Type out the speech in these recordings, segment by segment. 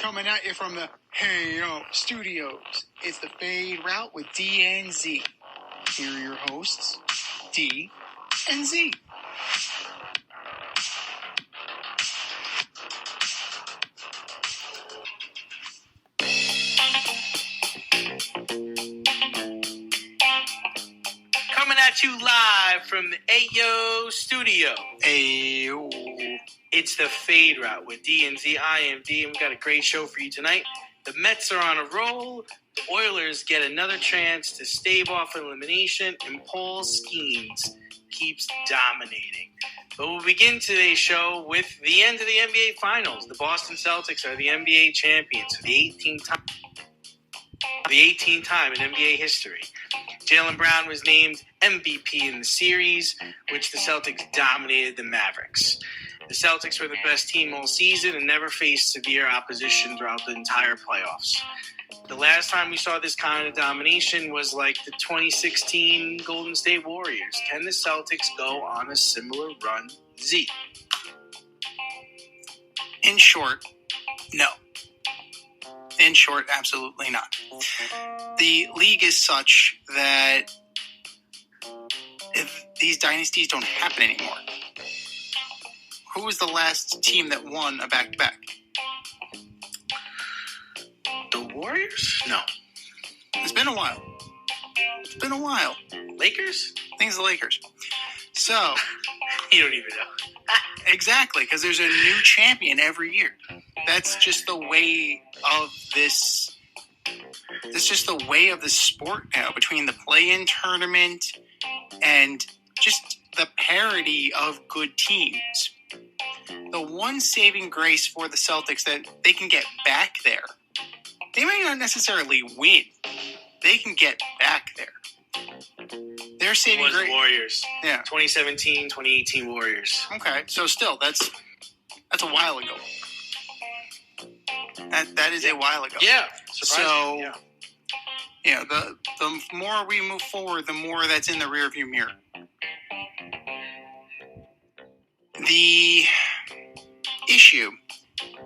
coming at you from the studios. It's the Fade Route with D and Z. Here are your hosts, D and Z. Coming at you live from the Ayo studio. Ayo. It's the Fade Route with D and Z. I am D, and we've got a great show for you tonight. The Mets are on a roll. The Oilers get another chance to stave off elimination, and Paul Skenes keeps dominating. But we'll begin today's show with the end of the NBA Finals. The Boston Celtics are the NBA champions for the 18th time in NBA history. Jaylen Brown was named MVP in the series, which the Celtics dominated the Mavericks. The Celtics were the best team all season and never faced severe opposition throughout the entire playoffs. The last time we saw this kind of domination was like the 2016 Golden State Warriors. Can the Celtics go on a similar run, Z? In short, no. In short, absolutely not. The league is such that if these dynasties don't happen anymore. Who was the last team that won a back-to-back? The Warriors? No. It's been a while. Lakers? I think it's the Lakers. So, You don't even know. exactly, because there's a new champion every year. That's just the way of this. That's just the way of the sport now, between the play-in tournament and just the parity of good teams. The one saving grace for the Celtics that they can get back there. They may not necessarily win. They can get back there. Their saving grace. Warriors. Yeah. 2017, 2018 Warriors. Okay, so still, that's a while ago. That is a while ago. Yeah. So, yeah. the more we move forward, the more that's in the rearview mirror. The issue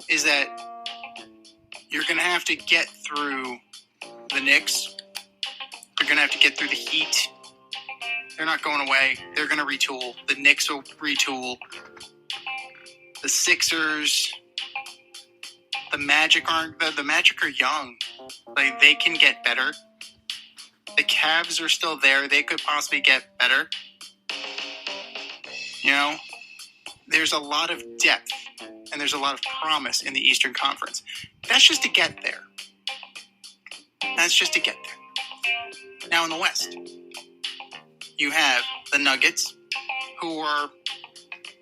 is that you're going to have to get through the Knicks. You're going to have to get through the Heat. They're not going away. They're going to retool. The Knicks will retool. The Sixers. The Magic the Magic are young. Like, they can get better. The Cavs are still there. They could possibly get better. There's a lot of depth and there's a lot of promise in the Eastern Conference. That's just to get there. Now in the West, you have the Nuggets,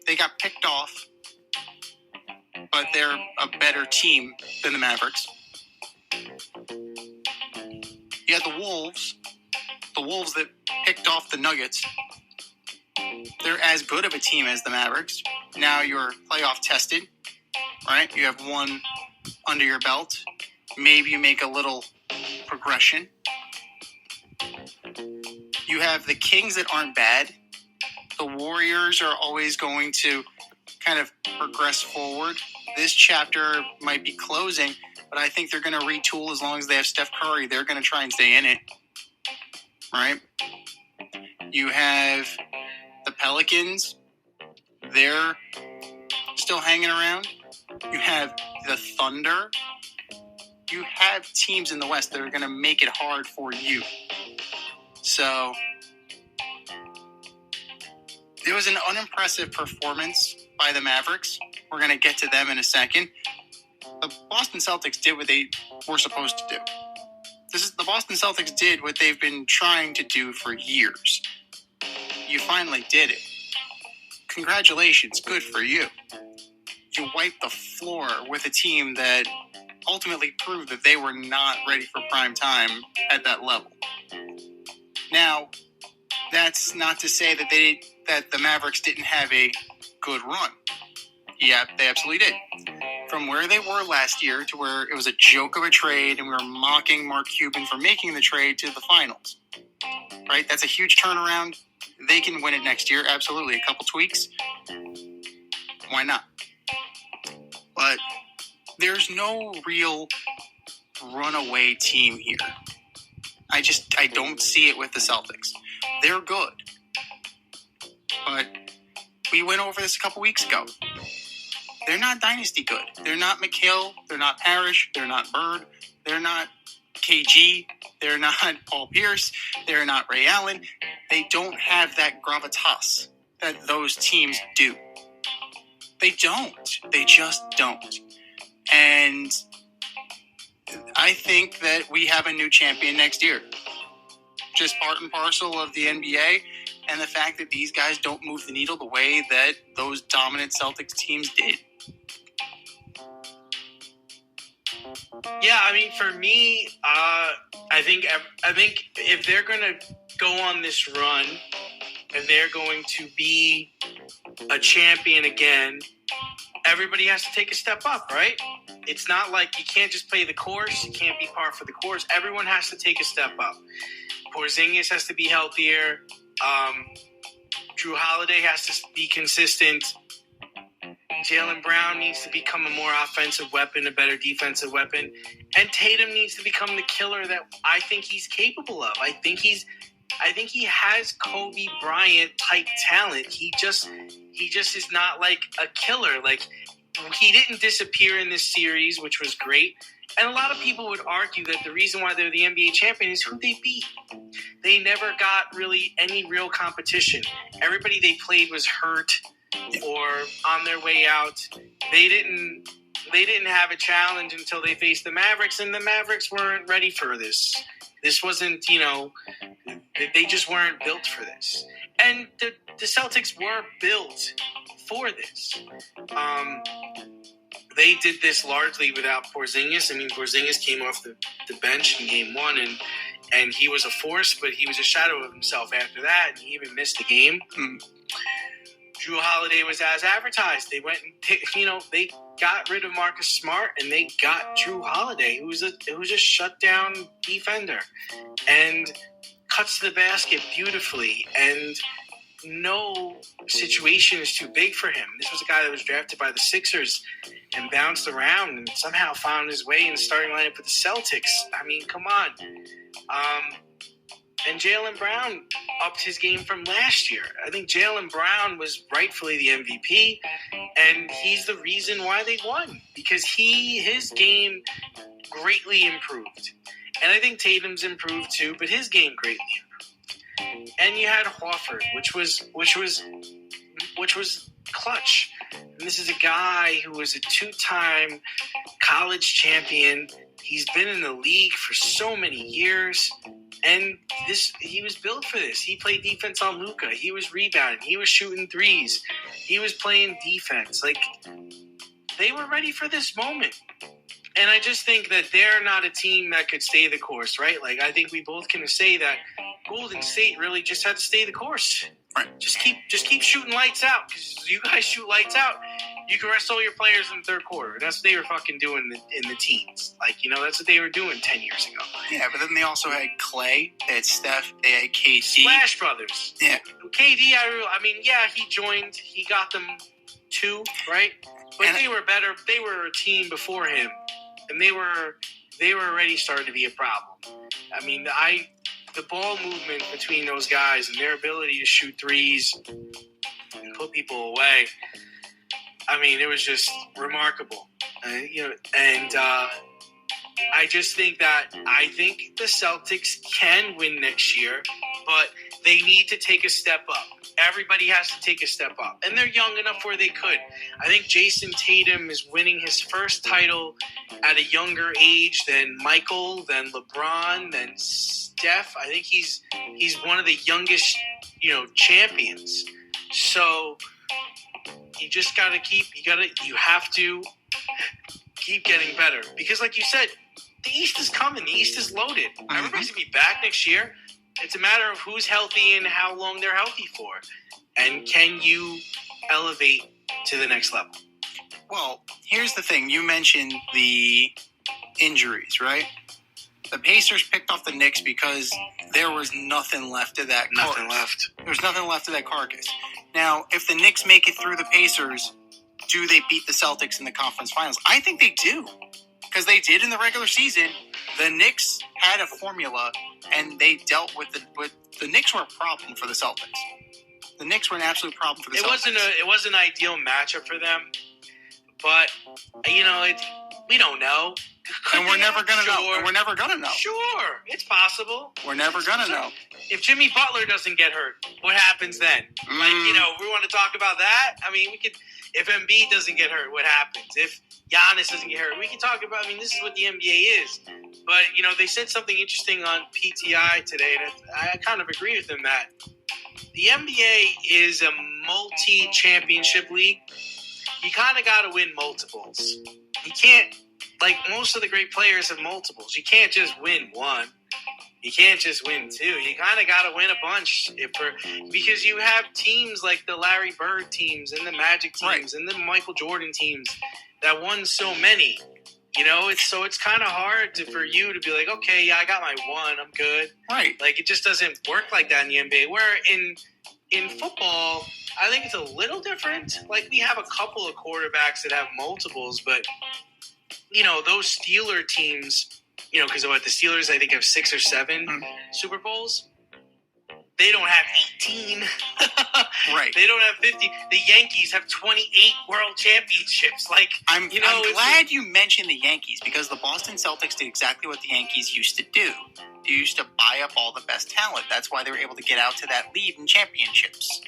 they got picked off, but they're a better team than the Mavericks. You had the Wolves that picked off the Nuggets. They're as good of a team as the Mavericks. Now you're playoff tested, right? You have one under your belt. Maybe you make a little progression. You have the Kings that aren't bad. The Warriors are always going to kind of progress forward. This chapter might be closing, but I think they're going to retool as long as they have Steph Curry. They're going to try and stay in it, right? You have the Pelicans. They're still hanging around. You have the Thunder. You have teams in the West that are going to make it hard for you. So, it was an unimpressive performance by the Mavericks. We're going to get to them in a second. The Boston Celtics did what they were supposed to do. The Boston Celtics did what they've been trying to do for years. You finally did it. Congratulations. Good for you. You wiped the floor with a team that ultimately proved that they were not ready for prime time at that level. Now, that's not to say that the Mavericks didn't have a good run. Yeah, they absolutely did. From where they were last year to where it was a joke of a trade and we were mocking Mark Cuban for making the trade to the finals. Right? That's a huge turnaround. They can win it next year. Absolutely. A couple tweaks. Why not? But There's no real runaway team here. I don't see it with the Celtics. They're good. But we went over this a couple weeks ago. They're not dynasty good. They're not McHale. They're not Parrish. They're not Bird. They're not KG. They're not Paul Pierce. They're not Ray Allen. They don't have that gravitas that those teams do. They don't. They just don't. And I think that we have a new champion next year. Just part and parcel of the NBA and the fact that these guys don't move the needle the way that those dominant Celtics teams did. Yeah, I mean, for me, I think if they're going to go on this run and they're going to be a champion again, everybody has to take a step up, right? It's not like you can't just play the course. You can't be par for the course. Everyone has to take a step up. Porzingis has to be healthier. Drew Holiday has to be consistent. Jaylen Brown needs to become a more offensive weapon, a better defensive weapon. And Tatum needs to become the killer that I think he's capable of. I think he has Kobe Bryant type talent. He just is not like a killer. Like, he didn't disappear in this series, which was great. And a lot of people would argue that the reason why they're the NBA champion is who they beat. They never got really any real competition. Everybody they played was hurt or on their way out. They didn't have a challenge until they faced the Mavericks, and the Mavericks weren't ready for this. This wasn't, they just weren't built for this. And the Celtics were built for this. They did this largely without Porzingis. I mean, Porzingis came off the bench in game one, and he was a force, but he was a shadow of himself after that, and he even missed the game. Drew Holiday was as advertised. They went and they got rid of Marcus Smart, and they got Drew Holiday, who was a shutdown defender and cuts the basket beautifully, and no situation is too big for him. This was a guy that was drafted by the Sixers and bounced around and somehow found his way in the starting lineup with the Celtics. I mean, come on. And Jaylen Brown upped his game from last year. I think Jaylen Brown was rightfully the MVP, and he's the reason why they won, because his game greatly improved. And I think Tatum's improved too, but his game greatly improved. And you had Horford, which was clutch. And this is a guy who was a two-time college champion. He's been in the league for so many years, and he was built for this. He played defense on Luka. He was rebounding. He was shooting threes. He was playing defense. Like, they were ready for this moment. And I just think that they're not a team that could stay the course, right? Like, I think we both can say that Golden State really just had to stay the course. Right. Just keep shooting lights out, because you guys shoot lights out, you can rest all your players in the third quarter. That's what they were fucking doing in the teens. Like, that's what they were doing 10 years ago. Yeah, but then they also had Clay, they had Steph, they had KD. Splash Brothers. Yeah. KD, I mean, yeah, he joined. He got them 2, right? But they were better. They were a team before him, and they were already starting to be a problem. I mean, the ball movement between those guys and their ability to shoot threes and put people away, I mean, it was just remarkable. I just think the Celtics can win next year, but they need to take a step up. Everybody has to take a step up. And they're young enough where they could. I think Jason Tatum is winning his first title at a younger age than Michael, than LeBron, than Steph. I think he's one of the youngest, champions. So you just got to you have to keep getting better. Because like you said, the East is coming. The East is loaded. Everybody's going to be back next year. It's a matter of who's healthy and how long they're healthy for. And can you elevate to the next level? Well, here's the thing. You mentioned the injuries, right? The Pacers picked off the Knicks because there was nothing left of that carcass. There was nothing left of that carcass. Now, if the Knicks make it through the Pacers, do they beat the Celtics in the conference finals? I think they do, because they did in the regular season. The Knicks had a formula, and they dealt with the Knicks were a problem for the Celtics. The Knicks were an absolute problem for the Celtics. It wasn't an ideal matchup for them, but we don't know. And we're never gonna know. And we're never gonna know. Sure, it's possible. We're never gonna know. If Jimmy Butler doesn't get hurt, what happens then? We want to talk about that. I mean, we could. If Embiid doesn't get hurt, what happens? If Giannis doesn't get hurt, we can talk about. I mean, this is what the NBA is. But they said something interesting on PTI today, and I kind of agree with them that the NBA is a multi-championship league. You kind of got to win multiples. You can't. Like, most of the great players have multiples. You can't just win one. You can't just win two. You kind of got to win a bunch because you have teams like the Larry Bird teams and the Magic teams and the Michael Jordan teams that won so many. It's kind of hard for you to be like, okay, yeah, I got my one, I'm good. Right. Like, it just doesn't work like that in the NBA. Where in football, I think it's a little different. Like, we have a couple of quarterbacks that have multiples, but those Steeler teams, because the Steelers, I think, have 6 or 7 Super Bowls. They don't have 18. Right. They don't have 50. The Yankees have 28 world championships. Like, I'm glad you mentioned the Yankees, because the Boston Celtics did exactly what the Yankees used to do. They used to buy up all the best talent. That's why they were able to get out to that lead in championships.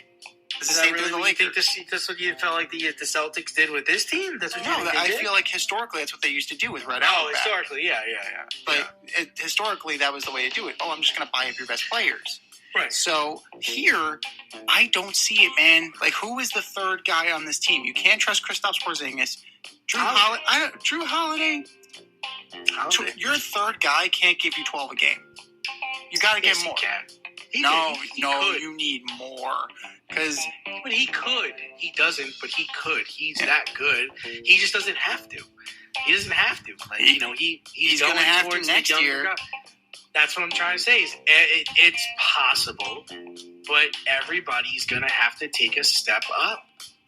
Is that really what you think that's what you felt like the Celtics did with this team? That's what you think they did? I feel like historically that's what they used to do with Red Auerbach. Historically, yeah. But historically that was the way to do it. Oh, I'm just going to buy up your best players. Right. So here, I don't see it, man. Like, who is the third guy on this team? You can't trust Kristaps Porzingis. Drew Holiday. Your third guy can't give you 12 a game. You got to get more. You need more. But he could. He doesn't, but he could. He's that good. He just doesn't have to. He doesn't have to. Like, he's going to have to next year. That's what I'm trying to say. It's possible, but everybody's going to have to take a step up.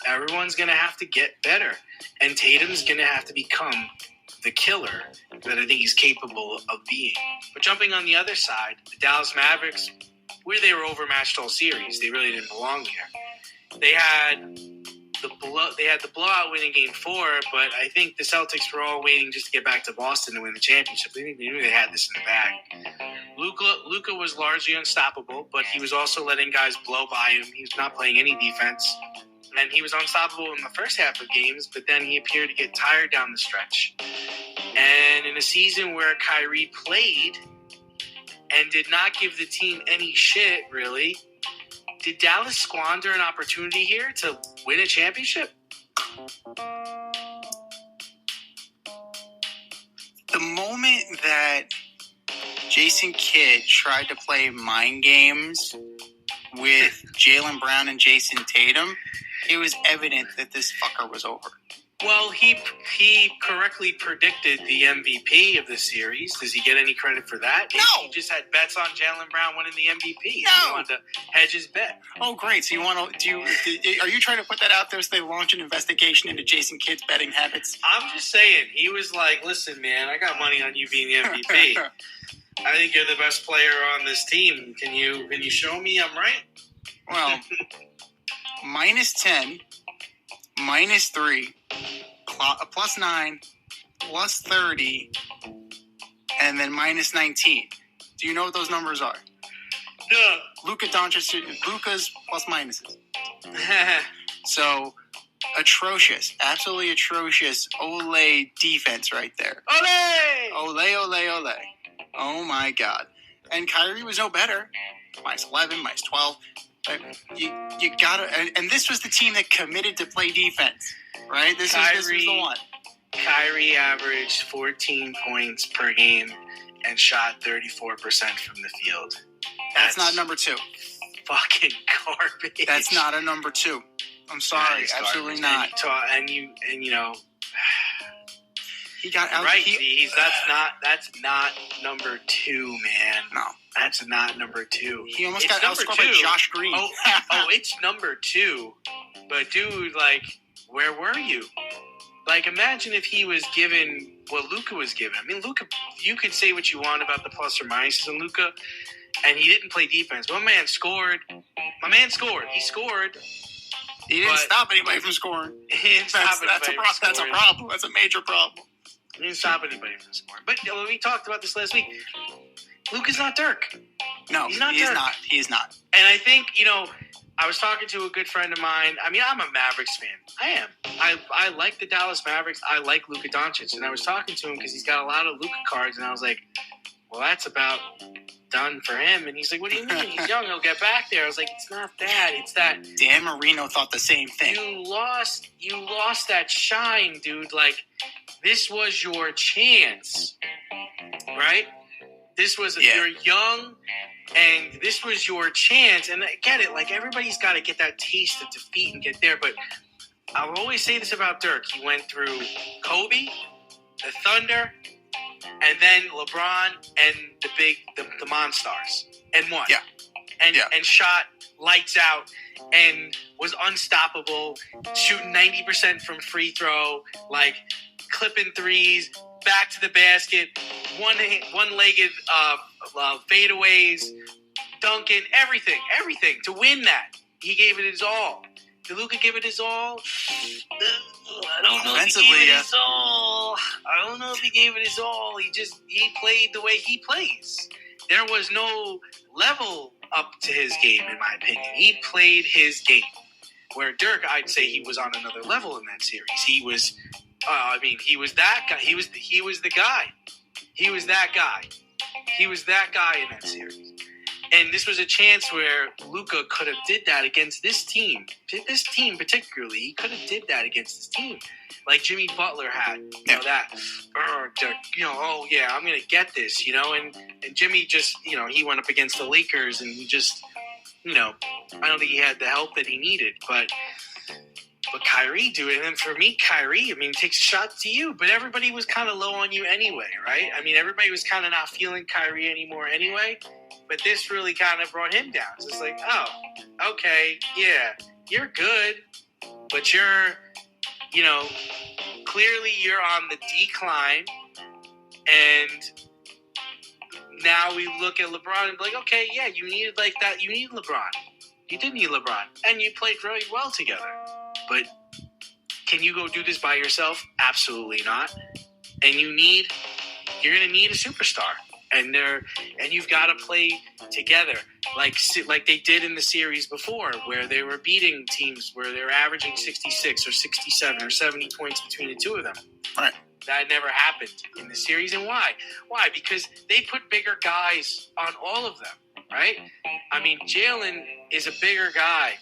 Everyone's going to have to get better. And Tatum's going to have to become the killer that I think he's capable of being. But jumping on the other side, the Dallas Mavericks, where they were overmatched all series, they really didn't belong there. They had the blowout win in Game 4, but I think the Celtics were all waiting just to get back to Boston to win the championship. I think they knew they had this in the bag. Luka was largely unstoppable, but he was also letting guys blow by him. He was not playing any defense, and he was unstoppable in the first half of games, but then he appeared to get tired down the stretch. And in a season where Kyrie played and did not give the team any shit, really, did Dallas squander an opportunity here to win a championship? The moment that Jason Kidd tried to play mind games with Jaylen Brown and Jason Tatum, it was evident that this fucker was over. Well, he correctly predicted the MVP of the series. Does he get any credit for that? No. He just had bets on Jaylen Brown winning the MVP. No. He wanted to hedge his bet. Oh, great. So are you trying to put that out there so they launch an investigation into Jason Kidd's betting habits? I'm just saying. He was like, listen, man, I got money on you being the MVP. I think you're the best player on this team. Can you show me I'm right? Well, -10, -3, +9, +30, and then -19. Do you know what those numbers are? No. Luka's plus minuses. So, atrocious. Absolutely atrocious Ole defense right there. Ole! Ole. Oh my God. And Kyrie was no better. -11, -12. But you gotta, and this was the team that committed to play defense, right? This was the one. Kyrie averaged 14 points per game and shot 34% from the field. That's not number 2. Fucking garbage. That's not a number 2. I'm sorry, absolutely not. He got out. Right, that's not number 2, man. No. That's not number 2. He almost got outscored by Josh Green. It's number 2. But dude, like, where were you? Like, imagine if he was given what Luka was given. I mean, Luka, you could say what you want about the plus or minuses in Luka, and he didn't play defense. My man scored. He scored. He didn't stop anybody from scoring. He didn't stop anybody from scoring. That's a problem. That's a major problem. He didn't stop anybody from scoring. But we talked about this last week. Luka's not Dirk. No, he's not. He's not. And I think, I was talking to a good friend of mine. I mean, I'm a Mavericks fan. I am. I like the Dallas Mavericks. I like Luka Doncic. And I was talking to him because he's got a lot of Luka cards. And I was like, well, that's about done for him. And he's like, what do you mean? He's young. He'll get back there. I was like, it's not that. It's that. Dan Marino thought the same thing. You lost that shine, dude. Like, this was your chance. Right? This was, you're young. And this was your chance. And I get it. Like, everybody's got to get that taste of defeat and get there. But I'll always say this about Dirk. He went through Kobe, the Thunder, and then LeBron and the Monstars. And won. Yeah. And shot lights out and was unstoppable, shooting 90% from free throw, like clipping threes, back to the basket, one-legged fadeaways, dunking, everything to win that. He gave it his all. Did Luka give it his all? I don't know if he gave it his all. I don't know if he gave it his all. He played the way he plays. There was no level up to his game, in my opinion. He played his game. Where Dirk, I'd say he was on another level in that series. He was that guy. He was the guy. He was that guy. He was that guy in that series. And this was a chance where Luka could have did that against this team. This team particularly, he could have did that against this team. Like Jimmy Butler had, I'm going to get this, and Jimmy just, he went up against the Lakers and he just, I don't think he had the help that he needed, but Kyrie do it. And then for me, Kyrie, takes a shot to you, but everybody was kind of low on you anyway, right? Everybody was kind of not feeling Kyrie anymore anyway, but this really kind of brought him down. So it's like, oh, okay, yeah, you're good, but you're, clearly you're on the decline. And now we look at LeBron and be like, okay, yeah, you needed like that. You need LeBron. You did need LeBron. And you played really well together. But can you go do this by yourself? Absolutely not. And you're going to need a superstar. And you've got to play together like they did in the series before, where they were beating teams where they were averaging 66 or 67 or 70 points between the two of them. Right. That never happened in the series. And why? Why? Because they put bigger guys on all of them, right? Jalen is a bigger guy.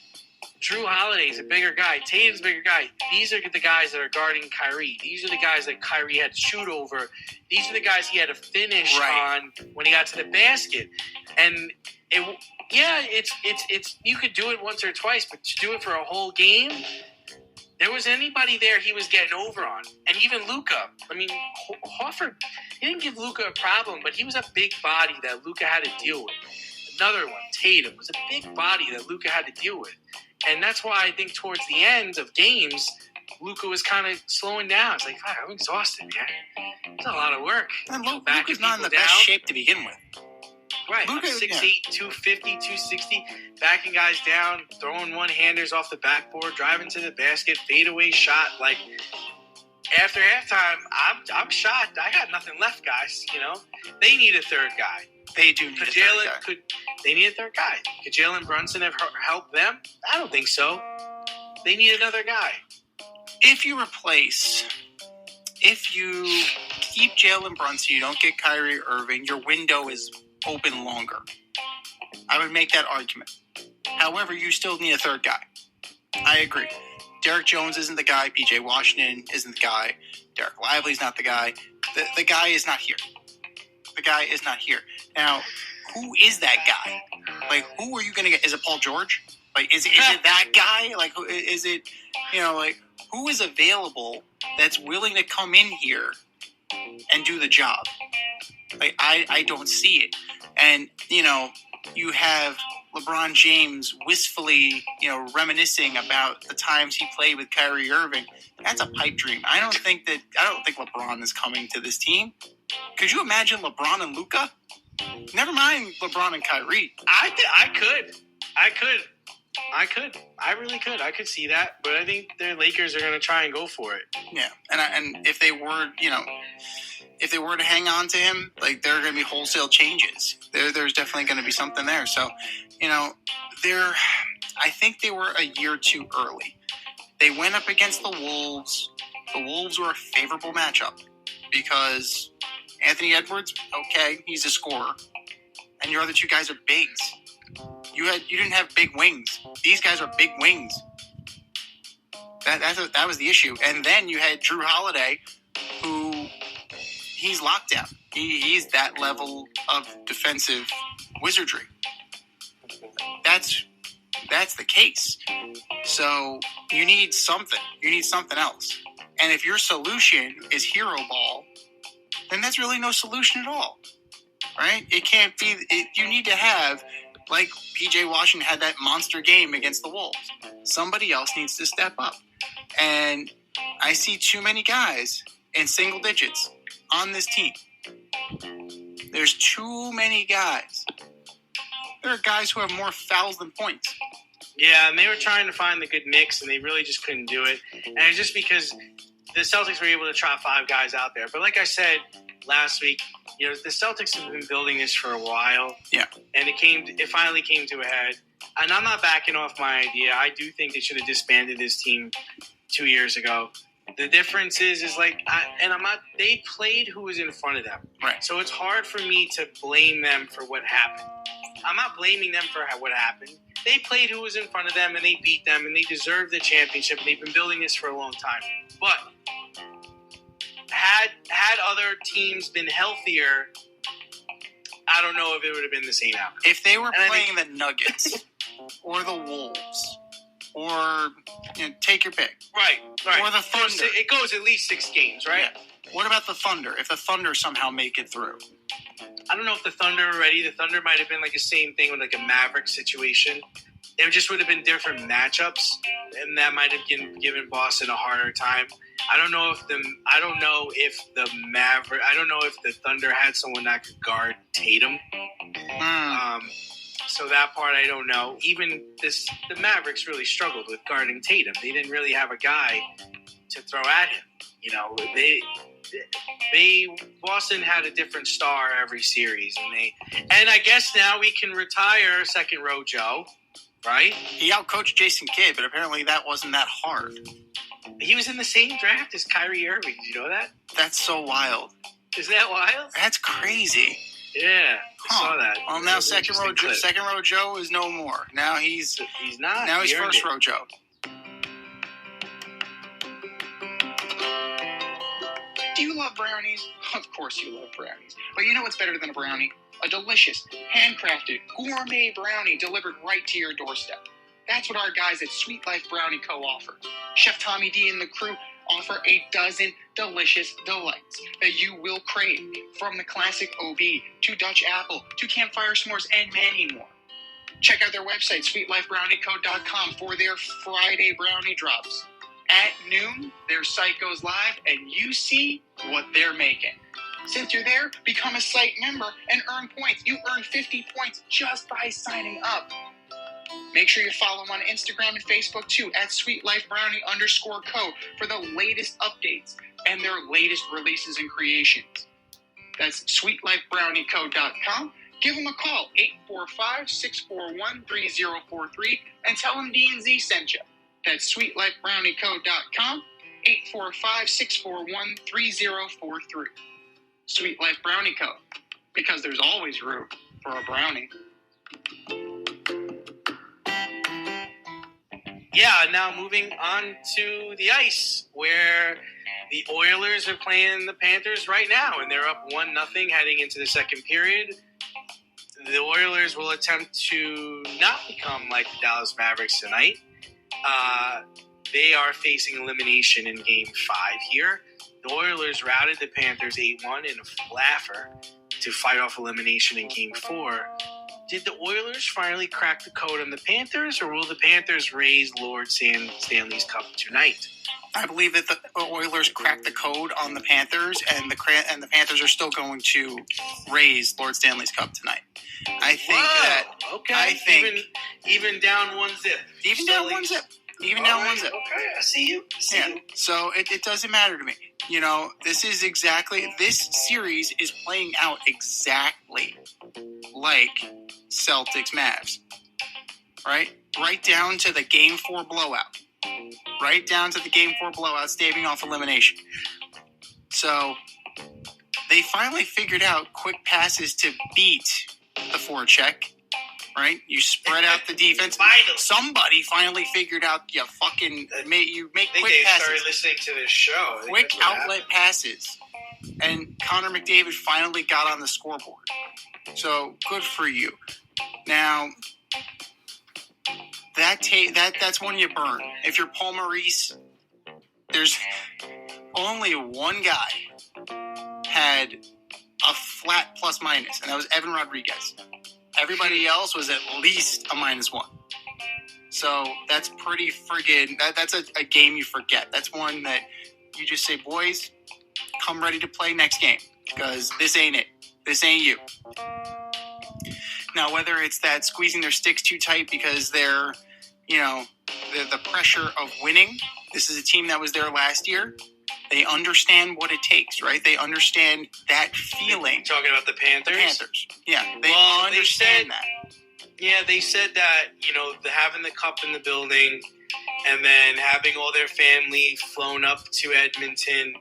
Drew Holiday is a bigger guy. Tatum's a bigger guy. These are the guys that are guarding Kyrie. These are the guys that Kyrie had to shoot over. These are the guys he had to finish on when he got to the basket. And it's you could do it once or twice, but to do it for a whole game, there was anybody there he was getting over on. And even Luka. Horford, he didn't give Luka a problem, but he was a big body that Luka had to deal with. Another one, Tatum, was a big body that Luka had to deal with. And that's why I think towards the end of games, Luka was kind of slowing down. It's like, I'm exhausted, man. It's a lot of work. And Luka's not in the best shape to begin with. Right. Luka, 6'8", 250, 260, backing guys down, throwing one-handers off the backboard, driving to the basket, fadeaway shot. Like, after halftime, I'm shocked. I got nothing left, guys. They need a third guy. They do need a third guy. They need a third guy. Could Jalen Brunson have helped them? I don't think so. They need another guy. If you keep Jalen Brunson, you don't get Kyrie Irving, your window is open longer. I would make that argument. However, you still need a third guy. I agree. Derek Jones isn't the guy. PJ Washington isn't the guy. Derek Lively's not the guy. The guy is not here. The guy is not here. Now, who is that guy? Like, who are you going to get? Is it Paul George? Like, is it that guy? Like, is it, who is available that's willing to come in here and do the job? Like, I don't see it. And, you have LeBron James wistfully, reminiscing about the times he played with Kyrie Irving. That's a pipe dream. I don't think LeBron is coming to this team. Could you imagine LeBron and Luka? Never mind LeBron and Kyrie. I could. I really could. I could see that, but I think the Lakers are going to try and go for it. Yeah, and if they were, if they were to hang on to him, like, there are going to be wholesale changes. There's definitely going to be something there. So, I think they were a year too early. They went up against the Wolves. The Wolves were a favorable matchup because Anthony Edwards, okay, he's a scorer, and your other two guys are bigs. You didn't have big wings. These guys are big wings. That was the issue. And then you had Drew Holiday, who he's lockdown. He's that level of defensive wizardry. That's the case. So you need something. You need something else. And if your solution is hero ball, then that's really no solution at all. Right? It can't be. You need to have, like P.J. Washington had that monster game against the Wolves. Somebody else needs to step up. And I see too many guys in single digits on this team. There's too many guys. There are guys who have more fouls than points. Yeah, and they were trying to find the good mix, and they really just couldn't do it. And it's just because the Celtics were able to trot 5 guys out there. But like I said last week, the Celtics have been building this for a while. Yeah. And it finally came to a head. And I'm not backing off my idea. I do think they should have disbanded this team 2 years ago. The difference is they played who was in front of them. Right. So it's hard for me to blame them for what happened. I'm not blaming them for what happened. They played who was in front of them, and they beat them, and they deserve the championship, and they've been building this for a long time. But had other teams been healthier, I don't know if it would have been the same outcome. If they were playing the Nuggets or the Wolves or take your pick. Right. Or the Thunder. It goes at least 6 games, right? Yeah. What about the Thunder? If the Thunder somehow make it through? I don't know if the Thunder are ready. The Thunder might have been like the same thing with like a Maverick situation. It just would have been different matchups, and that might have given Boston a harder time. I don't know if the Thunder had someone that could guard Tatum. So that part I don't know. Even the Mavericks really struggled with guarding Tatum. They didn't really have a guy to throw at him. Boston had a different star every series, and I guess now we can retire second row Joe, right? He outcoached Jason Kidd, but apparently that wasn't that hard. He was in the same draft as Kyrie Irving. Did you know that? That's so wild. Isn't that wild? That's crazy. Yeah, I saw that. Well, now second row Joe is no more. Now he's not. Now he's first row Joe. Do you love brownies? Of course you love brownies. But you know what's better than a brownie? A delicious, handcrafted, gourmet brownie delivered right to your doorstep. That's what our guys at Sweet Life Brownie Co. offer. Chef Tommy D and the crew offer a dozen delicious delights that you will crave, from the classic OB to Dutch apple to campfire s'mores and many more. Check out their website, sweetlifebrownieco.com, for their Friday brownie drops. At noon, their site goes live and you see what they're making. Since you're there, become a site member and earn points. You earn 50 points just by signing up. Make sure you follow them on Instagram and Facebook too, at sweetlifebrownie_co, for the latest updates and their latest releases and creations. That's sweetlifebrownieco.com. Give them a call, 845-641-3043, and tell them D&Z sent you. That's sweetlifebrownieco.com, 845-641-3043. Sweet Life Brownie Co., because there's always room for a brownie. Yeah, now moving on to the ice, where the Oilers are playing the Panthers right now, and they're up 1-0 heading into the second period. The Oilers will attempt to not become like the Dallas Mavericks tonight. They are facing elimination in Game 5 here. The Oilers routed the Panthers 8-1 in a flaffer to fight off elimination in Game 4. did the Oilers finally crack the code on the Panthers, or will the Panthers raise Lord Stanley's Cup tonight? I believe that the Oilers cracked the code on the Panthers, and the Panthers are still going to raise Lord Stanley's Cup tonight. I think okay. I think even down 1-0. Even down 1-0. Even down 1-0. Okay, I see you. So it doesn't matter to me. This series is playing out exactly like Celtics Mavs. Right down to the Game 4 blowout. Right down to the Game 4 blowout, staving off elimination. So they finally figured out quick passes to beat the forecheck. Right? You spread out the defense. Somebody finally figured out you make quick passes. Started listening to this show. Quick outlet passes. And Connor McDavid finally got on the scoreboard. So good for you. Now that's one you burn. If you're Paul Maurice, there's only one guy had a flat plus minus, and that was Evan Rodriguez. Everybody else was at least a -1. So that's pretty friggin'. That's a game you forget. That's one that you just say, boys, come ready to play next game, because this ain't it. This ain't you. Now, whether it's that squeezing their sticks too tight because they're, the pressure of winning. This is a team that was there last year. They understand what it takes, right? They understand that feeling. You're talking about the Panthers? The Panthers. Yeah, they understand that. Yeah, they said that, having the cup in the building and then having all their family flown up to Edmonton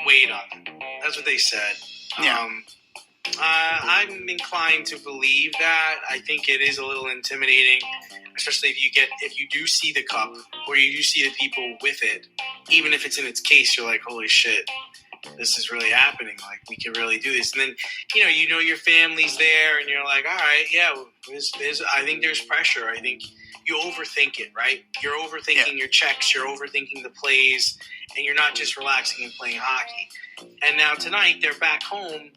weighed on them. That's what they said. Yeah. I'm inclined to believe that. I think it is a little intimidating, especially if you do see the cup or you do see the people with it. Even if it's in its case, you're like, holy shit, this is really happening. Like, we can really do this. And then, your family's there, and you're like, all right, yeah, I think there's pressure. I think you overthink it, right? You're overthinking your checks, you're overthinking the plays, and you're not just relaxing and playing hockey. And now tonight, they're back home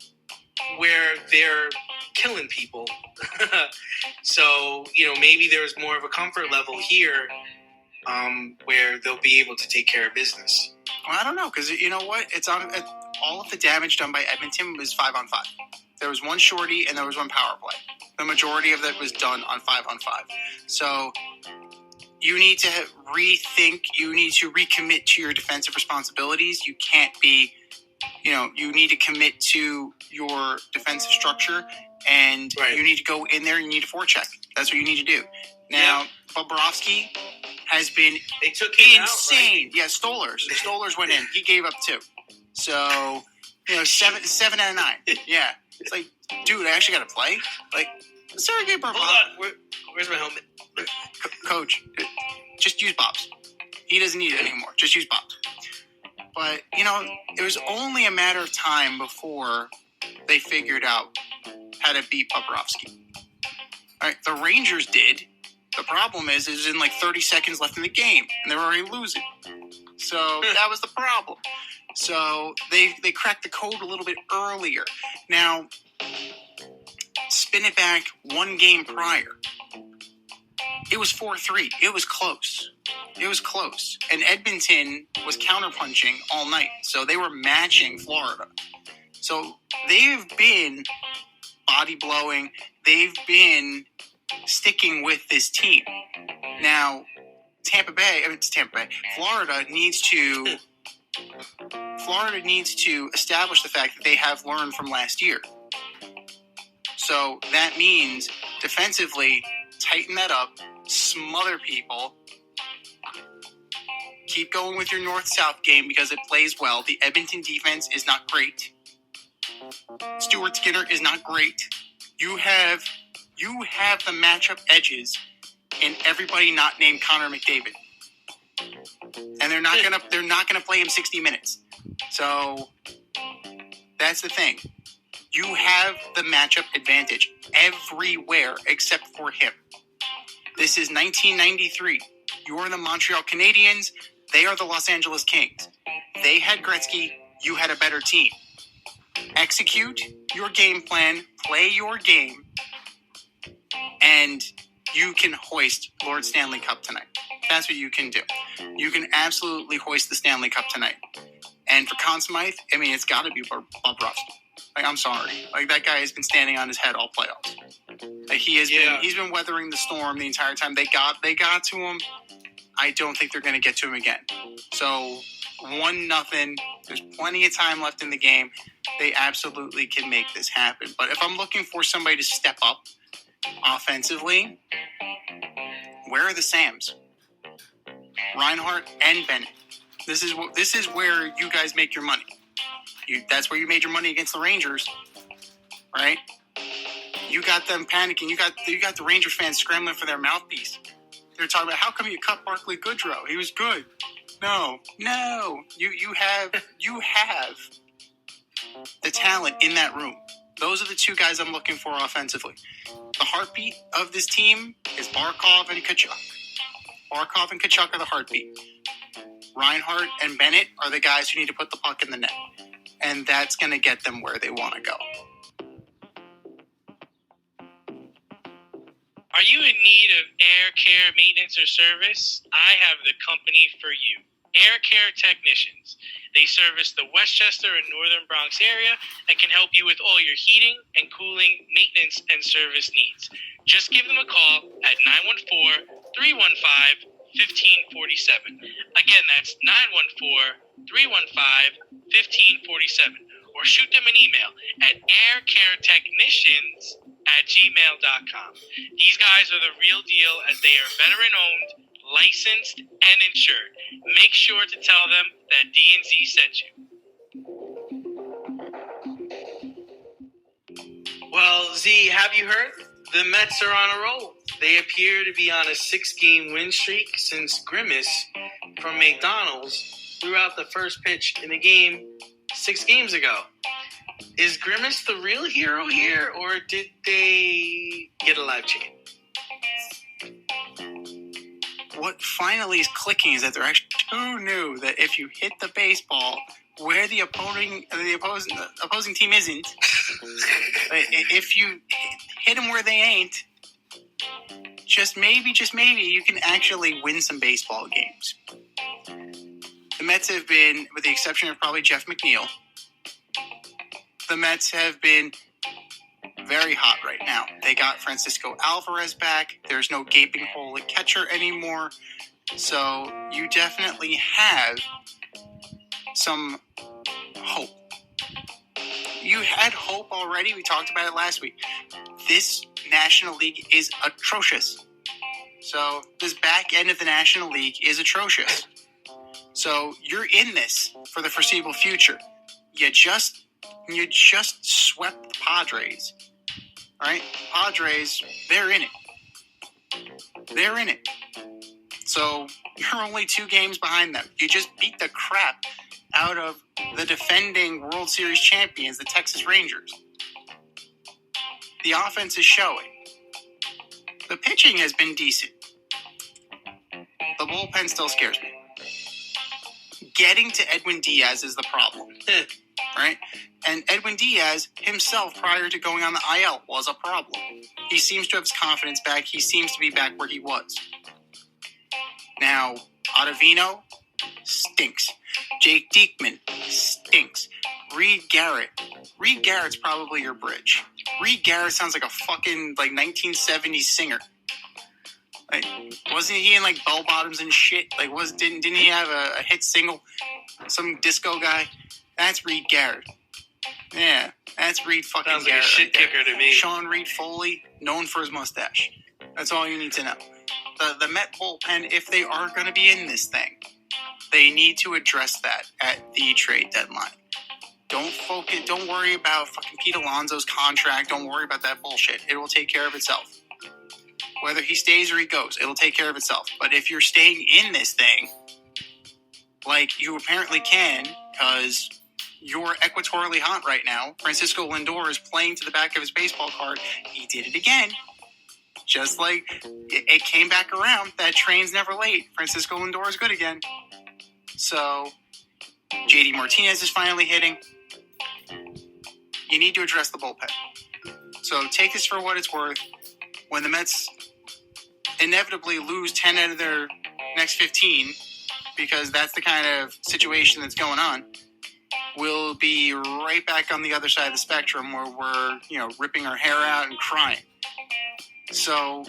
where they're killing people. So, maybe there's more of a comfort level here where they'll be able to take care of business. Well, I don't know, because you know what? All of the damage done by Edmonton was 5-on-5. There was one shorty and there was one power play. The majority of that was done on 5-on-5. So you need to rethink. You need to recommit to your defensive responsibilities. You can't be, you need to commit to your defensive structure, and you need to go in there and you need to forecheck. That's what you need to do. Now, Bobrovsky has been insane. Out, right? Yeah, Stolarz went in. He gave up 2. So, 7 out of 9. Yeah. It's like, dude, I actually got to play? Like, Sergei Bobrovsky. Hold on. Where's my helmet? Coach, just use Bob's. He doesn't need it anymore. Just use Bob's. But, it was only a matter of time before they figured out how to beat Bobrovsky. All right, the Rangers did. The problem is in like 30 seconds left in the game, and they're already losing. So that was the problem. So they cracked the code a little bit earlier. Now, spin it back one game prior. It was 4-3. It was close. And Edmonton was counterpunching all night. So they were matching Florida. So they've been body blowing. They've been sticking with this team. Now, Florida needs to establish the fact that they have learned from last year. So that means defensively, tighten that up, smother people, keep going with your north-south game because it plays well. The Edmonton defense is not great. Stuart Skinner is not great. You have the matchup edges in everybody not named Connor McDavid. And they're not gonna play him 60 minutes. So that's the thing. You have the matchup advantage everywhere except for him. This is 1993. You are the Montreal Canadiens. They are the Los Angeles Kings. They had Gretzky. You had a better team. Execute your game plan. Play your game. and you can hoist Lord Stanley Cup tonight. That's what you can do. You can absolutely hoist the Stanley Cup tonight. And for Conn Smythe, I mean, it's got to be Bob Rusk. Like, I'm sorry. Like, that guy has been standing on his head all playoffs. Like, he's been weathering the storm the entire time. They got to him. I don't think they're going to get to him again. So 1-0. There's plenty of time left in the game. They absolutely can make this happen. But if I'm looking for somebody to step up offensively, where are the Sams? Reinhart and Bennett. This is where you guys make your money. That's where you made your money against the Rangers, right? You got them panicking. You got the Rangers fans scrambling for their mouthpiece. They're talking about, how come you cut Barclay Goodrow? He was good. No. You have the talent in that room. Those are the two guys I'm looking for offensively. The heartbeat of this team is Barkov and Tkachuk. Barkov and Tkachuk are the heartbeat. Reinhart and Bennett are the guys who need to put the puck in the net. And that's going to get them where they want to go. Are you in need of air care maintenance or service? I have the company for you. Air Care Technicians. They service the Westchester and Northern Bronx area and can help you with all your heating and cooling, maintenance, and service needs. Just give them a call at 914-315-1547. Again, that's 914-315-1547. Or shoot them an email at aircaretechnicians@gmail.com. These guys are the real deal as they are veteran-owned, licensed, and insured. Make sure to tell them that D&Z sent you. Well, Z, have you heard? The Mets are on a roll. They appear to be on a 6-game win streak since Grimace from McDonald's threw out the first pitch in a game 6 games ago. Is Grimace the real hero here, or did they get a live chicken? What finally is clicking is that they're actually too new that if you hit the baseball where the opposing team isn't, if you hit them where they ain't, just maybe you can actually win some baseball games. The Mets have been, with the exception of probably Jeff McNeil, the Mets have been very hot right now. They got Francisco Alvarez back. There's no gaping hole at catcher anymore. So you definitely have some hope. You had hope already. We talked about it last week. This National League is atrocious. So this back end of the National League is atrocious. So you're in this for the foreseeable future. You just swept the Padres. All right? Padres, they're in it. They're in it. So you're only 2 games behind them. You just beat the crap out of the defending World Series champions, the Texas Rangers. The offense is showing. The pitching has been decent. The bullpen still scares me. Getting to Edwin Diaz is the problem. Right? And Edwin Diaz himself, prior to going on the IL, was a problem. He seems to have his confidence back. He seems to be back where he was. Now, Ottavino stinks. Jake Diekman stinks. Reed Garrett's probably your bridge. Reed Garrett sounds like a fucking 1970s singer. Like, wasn't he in bell bottoms and shit? Didn't he have a hit single? Some disco guy? That's Reed Garrett. Yeah, that's Reed fucking Sounds like Garrett. a shit kicker to me. Sean Reed Foley, known for his mustache. That's all you need to know. The Met bullpen, if they are going to be in this thing, they need to address that at the trade deadline. Don't worry about fucking Pete Alonso's contract. Don't worry about that bullshit. It will take care of itself. Whether he stays or he goes, it'll take care of itself. But if you're staying in this thing, like you apparently can, because you're equatorially hot right now. Francisco Lindor is playing to the back of his baseball card. He did it again. Just like it came back around. That train's never late. Francisco Lindor is good again. So JD Martinez is finally hitting. You need to address the bullpen. So take this for what it's worth. when the Mets inevitably lose 10 out of their next 15, because that's the kind of situation that's going on, we'll be right back on the other side of the spectrum where we're, ripping our hair out and crying. So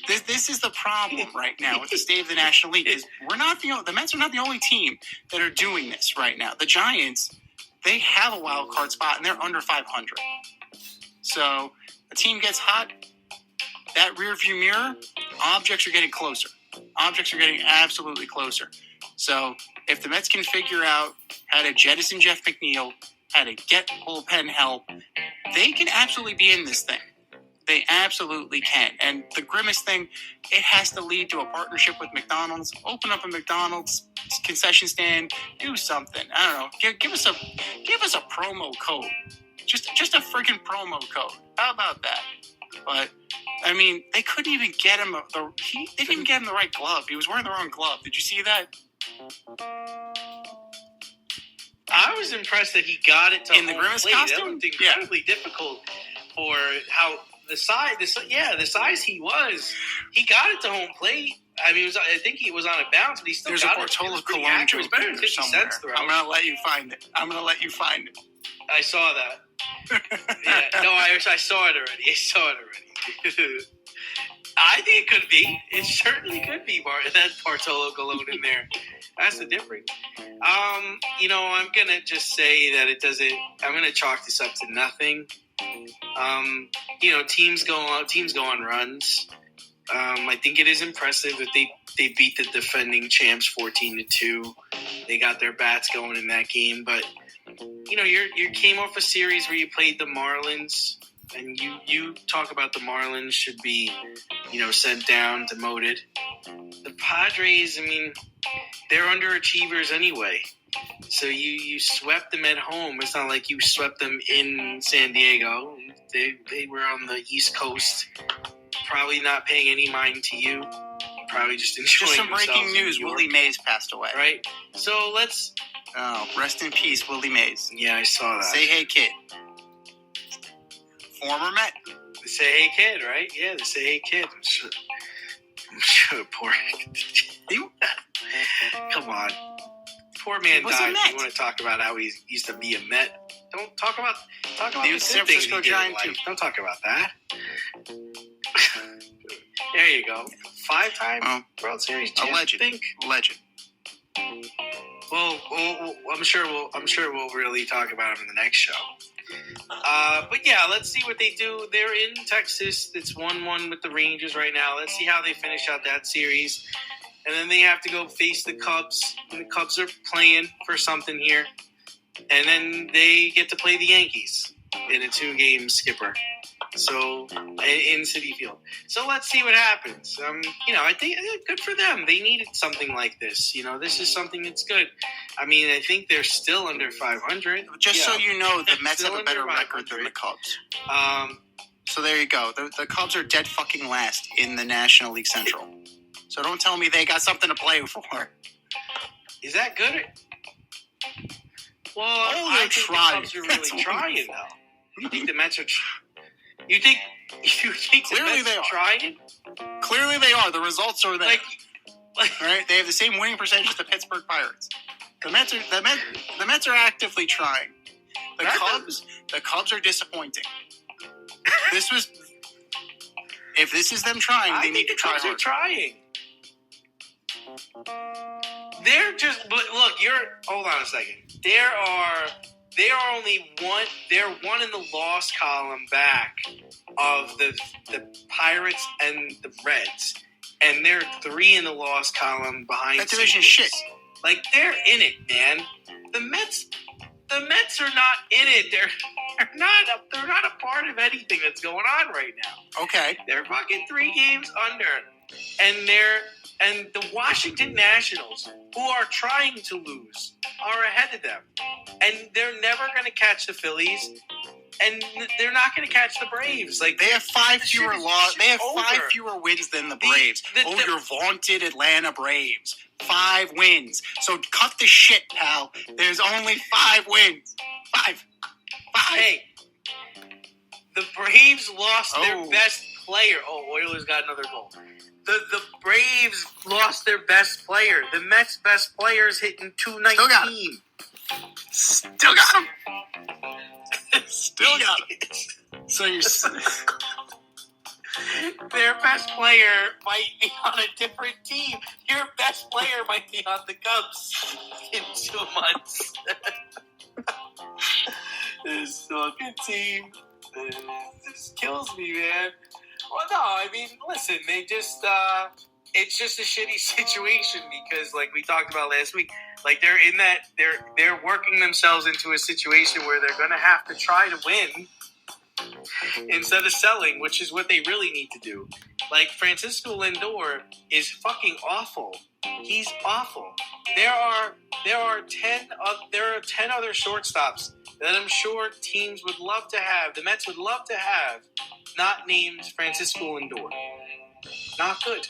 this is the problem right now with the state of the National League. Is the Mets are not the only team that are doing this right now. The Giants, they have a wild card spot and they're under 500. So a team gets hot, that rearview mirror, objects are getting closer. Objects are getting absolutely closer. So if the Mets can figure out how to jettison Jeff McNeil, how to get bullpen help, they can absolutely be in this thing. They absolutely can. And the Grimace thing, it has to lead to a partnership with McDonald's. Open up a McDonald's concession stand. Do something. I don't know. Give us a promo code. Just a freaking promo code. How about that? But I mean, they couldn't even get him they didn't even get him the right glove. He was wearing the wrong glove. Did you see that? I was impressed that he got it to in the Grimace costume. That looked incredibly difficult for how the size he was. He got it to home plate. I mean, I think he was on a bounce, but he still got it. There's a Portola Cologne joke better than 50 somewhere. cents throw. I'm gonna let you find it. I saw that. Yeah, no, I saw it already. I think it could be. It certainly could be that Bartolo Colon in there. That's the difference. I'm gonna just say that it doesn't. I'm gonna chalk this up to nothing. Teams go on runs. I think it is impressive that they beat the defending champs 14-2. They got their bats going in that game, but you came off a series where you played the Marlins, and you talk about the Marlins should be, sent down, demoted. The Padres, I mean, they're underachievers anyway. So you swept them at home. It's not like you swept them in San Diego. They were on the East Coast, probably not paying any mind to you. Probably just enjoying Just some breaking news. Willie Mays passed away. Right. So let's... Oh, rest in peace, Willie Mays. Yeah, I saw that. Say hey, kid. Former Met. The Say Hey Kid, right? Yeah, the Say Hey Kid. I'm sure poor... Come on. Poor man died. You want to talk about how he used to be a Met? Don't talk about he was San Francisco Giant too. Don't talk about that. There you go. 5-time World Series champ. A legend. Well, I'm sure we'll really talk about him in the next show. But yeah, let's see what they do. They're in Texas. It's 1-1 with the Rangers right now. Let's see how they finish out that series. And then they have to go face the Cubs. And the Cubs are playing for something here. And then they get to play the Yankees in a 2-game skipper. So, in Citi Field. So let's see what happens. I think good for them. They needed something like this. This is something that's good. I mean, I think they're still under 500. Just so you know, the Mets have a better record than the Cubs. So there you go. The Cubs are dead fucking last in the National League Central. So don't tell me they got something to play for. Is that good? Well, I think trying. The Cubs are really trying, though. You think the Mets are... You think Clearly the Mets they are trying? Clearly they are. The results are there. Right? They have the same winning percentage as the Pittsburgh Pirates. The Mets are actively trying. The Cubs are disappointing. If this is them trying, they need to try hard. Are trying. They're just look. Hold on a second. They are only one. They're one in the loss column back of the Pirates and the Reds, and they're 3 in the loss column behind. That division shit. Like they're in it, man. The Mets are not in it. They're not a part of anything that's going on right now. Okay. They're fucking 3 games under, and the Washington Nationals, who are trying to lose, are ahead of them. And they're never going to catch the Phillies, and they're not going to catch the Braves. Like they have 5 fewer wins than the Braves. Your vaunted Atlanta Braves. 5 wins. So cut the shit, pal. There's only 5 wins. 5. Hey, the Braves lost their best player. Oh, Oilers got another goal. The Braves lost their best player. The Mets' best player is hitting .219. Still got him. Still got him. So you're... Their best player might be on a different team. Your best player might be on the Cubs in 2 months. This fucking team just kills me, man. Well, no, I mean, listen, they just, it's just a shitty situation because, like we talked about last week, like they're working themselves into a situation where they're going to have to try to win instead of selling, which is what they really need to do. Like, Francisco Lindor is fucking awful. He's awful. There are 10 other shortstops that I'm sure teams would love to have. The Mets would love to have, not named Francisco Lindor. Not good.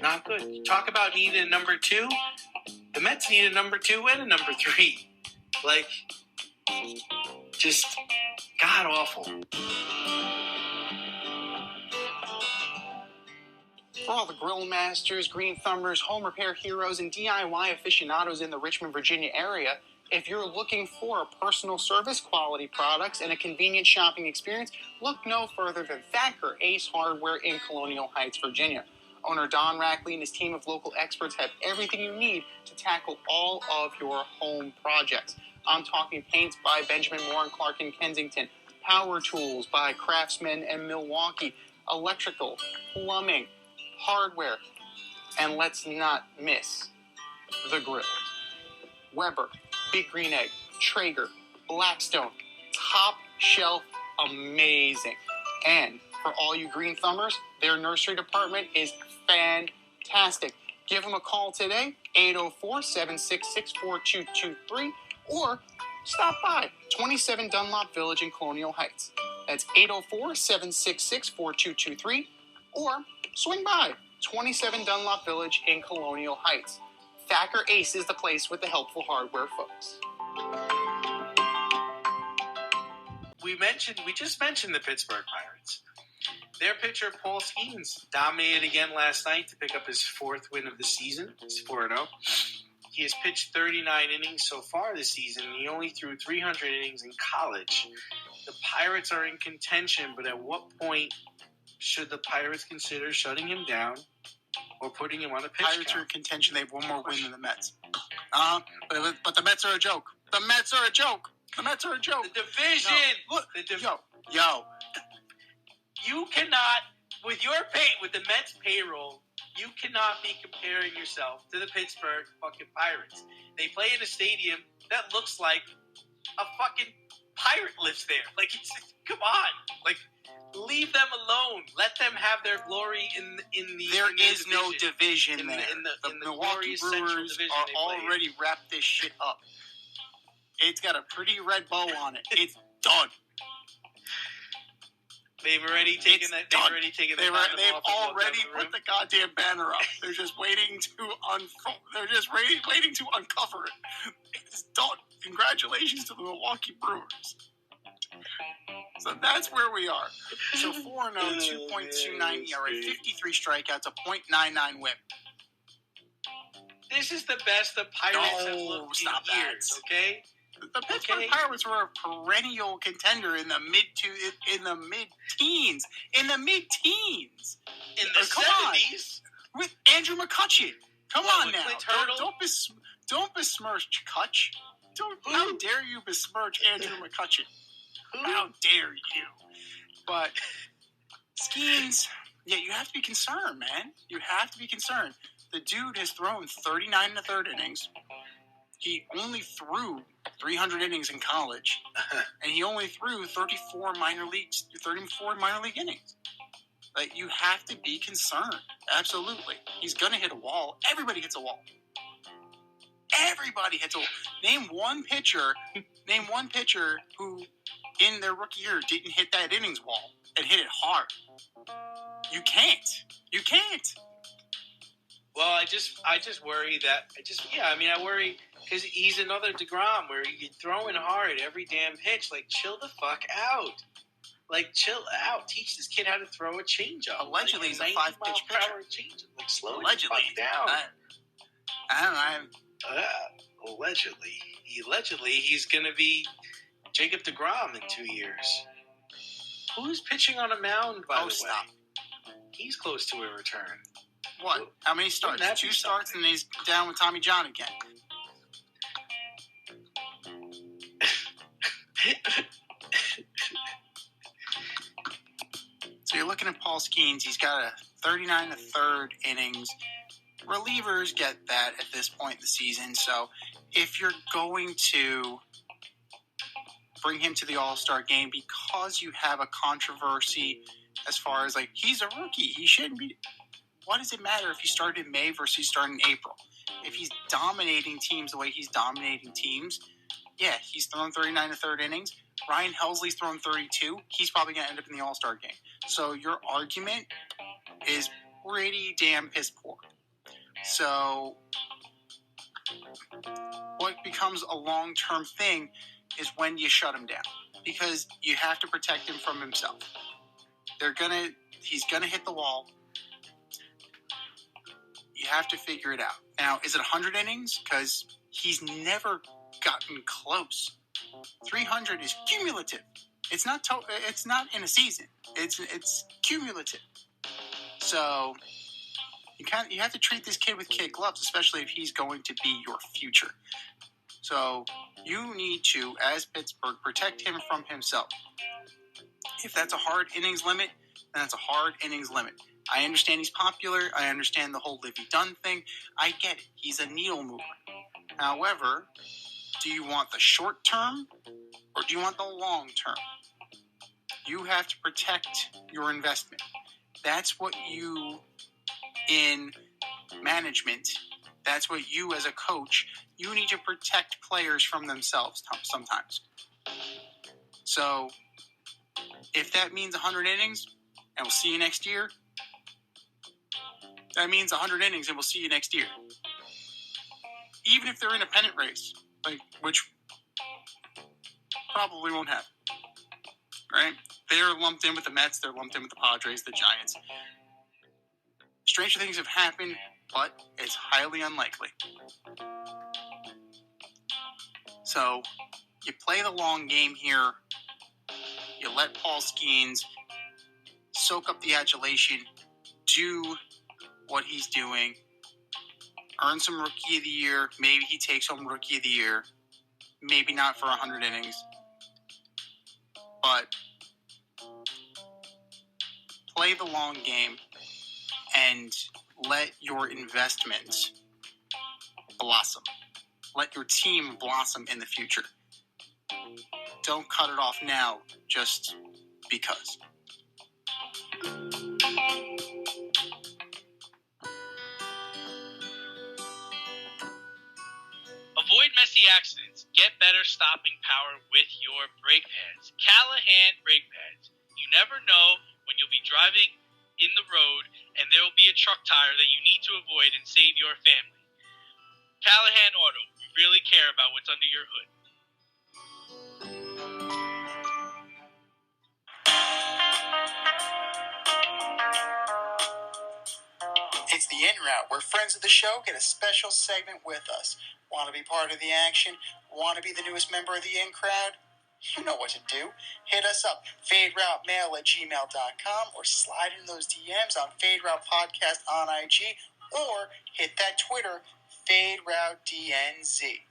Not good. You talk about needing a number 2. The Mets need a number 2 and a number 3. Like, just god awful. For all the grill masters, green thumbers, home repair heroes, and DIY aficionados in the Richmond, Virginia area, if you're looking for personal service, quality products, and a convenient shopping experience, look no further than Thacker Ace Hardware in Colonial Heights, Virginia. Owner Don Rackley and his team of local experts have everything you need to tackle all of your home projects. I'm talking paints by Benjamin Moore and Clark in Kensington, power tools by Craftsman and Milwaukee, electrical, plumbing, hardware, and let's not miss the grills. Weber, Big Green Egg, Traeger, Blackstone, top shelf, amazing. And for all you green thumbers, their nursery department is fantastic. Give them a call today, 804-766-4223, or stop by 27 Dunlop Village in Colonial Heights. That's 804-766-4223, or swing by 27 Dunlop Village in Colonial Heights. Thacker Ace is the place with the helpful hardware, folks. We just mentioned the Pittsburgh Pirates. Their pitcher, Paul Skenes, dominated again last night to pick up his 4th win of the season. He's 4-0. He has pitched 39 innings so far this season. He only threw 300 innings in college. The Pirates are in contention, but at what point should the Pirates consider shutting him down or putting him on a pitch Pirates are in contention. They have one more win than the Mets. But the Mets are a joke. The Mets are a joke. The Mets are a joke. The division. No. Look, yo. You cannot, with the Mets payroll, you cannot be comparing yourself to the Pittsburgh fucking Pirates. They play in a stadium that looks like a fucking pirate lives there. Like, come on. Like, leave them alone. Let them have their glory in the. There is division. no division there. The Milwaukee Brewers are already wrapped this shit up. It's got a pretty red bow on it. It's done. They've already taken that. They've already taken the. They've already put the goddamn banner up. They're just waiting to waiting to uncover it. It's done. Congratulations to the Milwaukee Brewers. So that's where we are. So 4-0, 2.29 ERA, 53 strikeouts, a .99 whip. This is the best the Pirates have looked in years. Okay. The Pittsburgh Pirates were a perennial contender in the mid-teens. In the 70s? With Andrew McCutchen. Come on now. Don't besmirch Kutch. How dare you besmirch Andrew McCutchen? How dare you? But Skenes, you have to be concerned, man. You have to be concerned. The dude has thrown 39 1/3 innings. He only threw 300 innings in college, and he only threw 34 minor league innings. Like, you have to be concerned. Absolutely. He's going to hit a wall. Everybody hits a wall. Everybody hits a wall. Name one pitcher who, in their rookie year, didn't hit that innings wall and hit it hard. You can't. Well, I just worry that I worry because he's another DeGrom where you're throwing hard every damn pitch. Like, chill the fuck out. Like, chill out. Teach this kid how to throw a changeup. Allegedly, he's a 5-pitch pitcher. Like, slow Allegedly. the fuck down. I don't know. Allegedly, he's going to be Jacob deGrom in 2 years. Who's pitching on a mound, by the way? Stop. He's close to a return. What? How many starts? 2 starts, and he's down with Tommy John again. So you're looking at Paul Skenes. He's got a 39 1/3 innings. Relievers get that at this point in the season. So if you're going to bring him to the All-Star game because you have a controversy as far as, like, he's a rookie, he shouldn't be. What does it matter if he started in May versus he started in April? If he's dominating teams the way he's dominating teams, yeah, he's thrown 39 1/3 innings. Ryan Helsley's thrown 32. He's probably going to end up in the All-Star game. So your argument is pretty damn piss poor. So what becomes a long-term thing is when you shut him down, because you have to protect him from himself. He's gonna hit the wall. You have to figure it out. Now, is it 100 innings? Because he's never gotten close. 300 is cumulative. It's not in a season. It's cumulative. So you have to treat this kid with kid gloves, especially if he's going to be your future. So you need to, as Pittsburgh, protect him from himself. If that's a hard innings limit, then that's a hard innings limit. I understand he's popular. I understand the whole Livy Dunn thing. I get it. He's a needle mover. However, do you want the short term or do you want the long term? You have to protect your investment. That's what you, in management, that's what you as a coach, you need to protect players from themselves sometimes. So if that means 100 innings and we'll see you next year, that means 100 innings and we'll see you next year. Even if they're in a pennant race, which probably won't happen, right? They're lumped in with the Mets, they're lumped in with the Padres, the Giants. Stranger things have happened, but it's highly unlikely. So you play the long game here. You let Paul Skenes soak up the adulation, do what he's doing, earn some Rookie of the Year. Maybe he takes home Rookie of the Year. Maybe not for 100 innings. But play the long game and let your investment blossom. Let your team blossom in the future. Don't cut it off now just because. Avoid messy accidents. Get better stopping power with your brake pads. Callahan brake pads. You never know when you'll be driving in the road and there will be a truck tire that you need to avoid and save your family. Callahan Auto. We really care about what's under your hood. It's the In Route, where friends of the show get a special segment with us. Want to be part of the action? Want to be the newest member of the In Crowd? You know what to do. Hit us up, faderoutemail@gmail.com, or slide in those DMs on Fade Route Podcast on IG, or hit that Twitter, FadeRouteDNZ.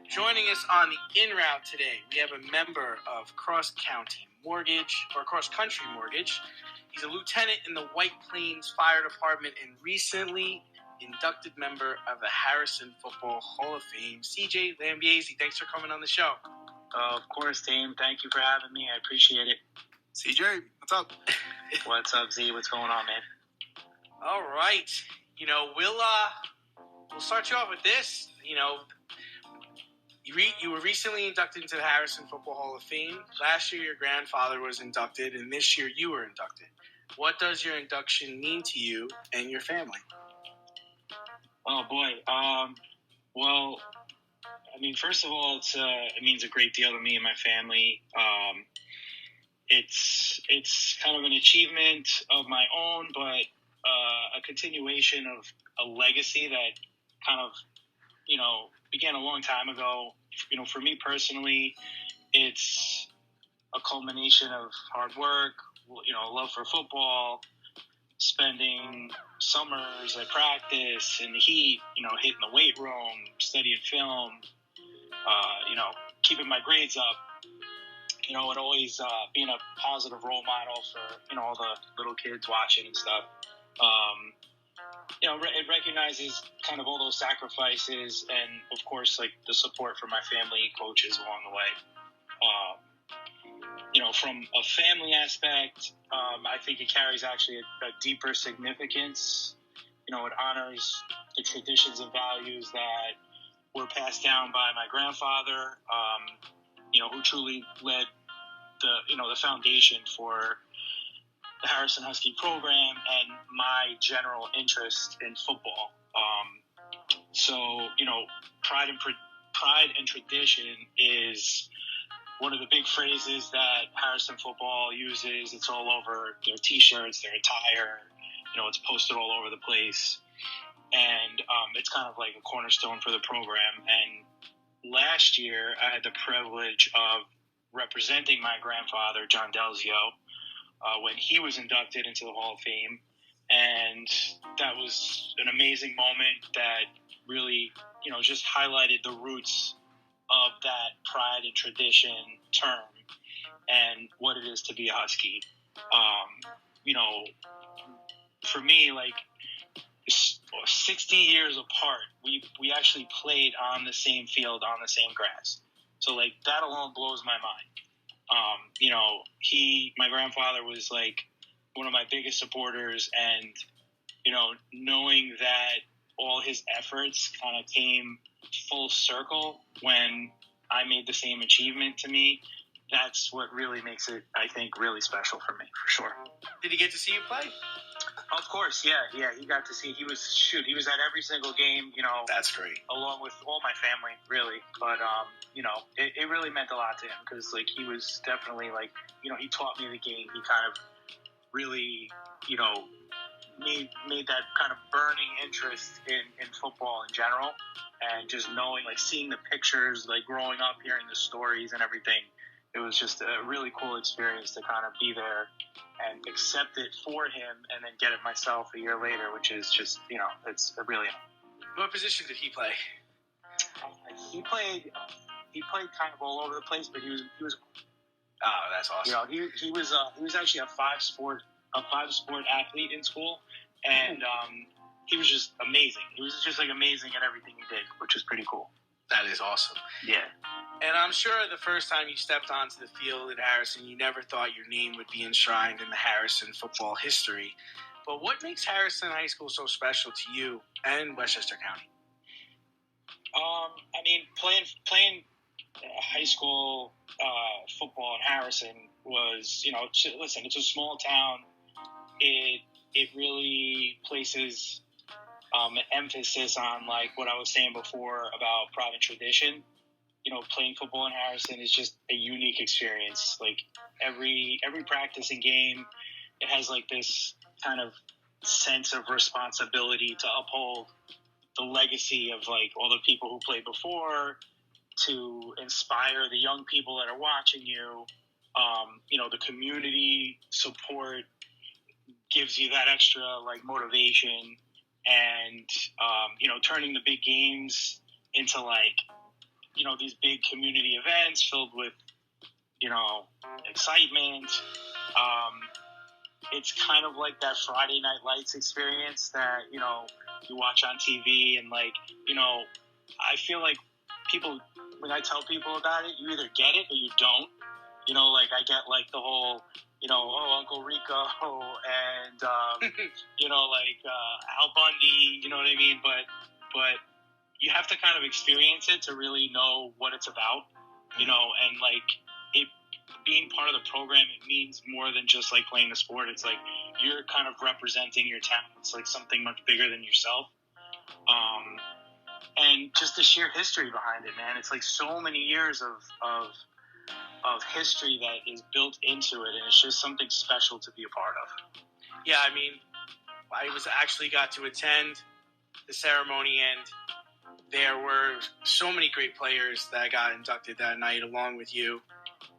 Joining us on the In Route today, we have a member of Cross Country Mortgage. He's a lieutenant in the White Plains Fire Department and recently inducted member of the Harrison Football Hall of Fame. CJ Lambiasi, thanks for coming on the show. Of course, team. Thank you for having me. I appreciate it. CJ, what's up? What's up, Z? What's going on, man? All right. We'll start you off with this. You were recently inducted into the Harrison Football Hall of Fame. Last year, your grandfather was inducted, and this year, you were inducted. What does your induction mean to you and your family? Oh boy. Well, I mean, first of all, it means a great deal to me and my family. It's kind of an achievement of my own, but a continuation of a legacy that kind of, began a long time ago. For me personally, it's a culmination of hard work, love for football, spending summers at practice in the heat, hitting the weight room, studying film, keeping my grades up, and always being a positive role model for, all the little kids watching and stuff. It recognizes kind of all those sacrifices and, of course, like the support from my family, coaches along the way. From a family aspect, I think it carries actually a deeper significance. It honors the traditions and values that were passed down by my grandfather, who truly led the foundation for the Harrison Husky program and my general interest in football. Pride and tradition is one of the big phrases that Harrison football uses. It's all over their T-shirts, their attire. It's posted all over the place. And it's kind of like a cornerstone for the program. And last year, I had the privilege of representing my grandfather, John Delzio, when he was inducted into the Hall of Fame. And that was an amazing moment that really, just highlighted the roots of that pride and tradition term and what it is to be a Husky. For me, like 60 years apart, we actually played on the same field, on the same grass. So like that alone blows my mind. My grandfather was like one of my biggest supporters, and, knowing that all his efforts kind of came full circle when I made the same achievement to me, that's what really makes it, I think, really special for me, for sure. Did he get to see you play? Of course, yeah, he got to see. He was at every single game, That's great. Along with all my family, really. But it really meant a lot to him because, like, he was definitely like, he taught me the game. He kind of really, made that kind of burning interest in football in general, and just knowing, like, seeing the pictures, like, growing up, hearing the stories and everything. It was just a really cool experience to kind of be there and accept it for him and then get it myself a year later, which is just, it's a really... What position did he play? He played kind of all over the place, but he was. Oh, that's awesome. He was actually a five sport athlete in school, and he was just amazing. He was just like amazing at everything he did, which is pretty cool. That is awesome. Yeah. And I'm sure the first time you stepped onto the field at Harrison, you never thought your name would be enshrined in the Harrison football history. But what makes Harrison High School so special to you and Westchester County? I mean, playing high school football in Harrison was, it's a small town. It really places an emphasis on, like, what I was saying before about pride and tradition. Playing football in Harrison is just a unique experience. Like, every practice and game, it has, like, this kind of sense of responsibility to uphold the legacy of, like, all the people who played before, to inspire the young people that are watching you. The community support gives you that extra, like, motivation, and turning the big games into, like, these big community events filled with, excitement. It's kind of like that Friday Night Lights experience that, you watch on TV, and, like, I feel like people, when I tell people about it, you either get it or you don't. Like, I get, like, the whole, Uncle Rico and, Al Bundy, you know what I mean? But you have to kind of experience it to really know what it's about, and, like, it being part of the program, it means more than just, like, playing the sport. It's like you're kind of representing your town. It's like something much bigger than yourself. And just the sheer history behind it, man. It's like so many years of history that is built into it, and it's just something special to be a part of. Yeah, I mean, got to attend the ceremony, and there were so many great players that got inducted that night along with you.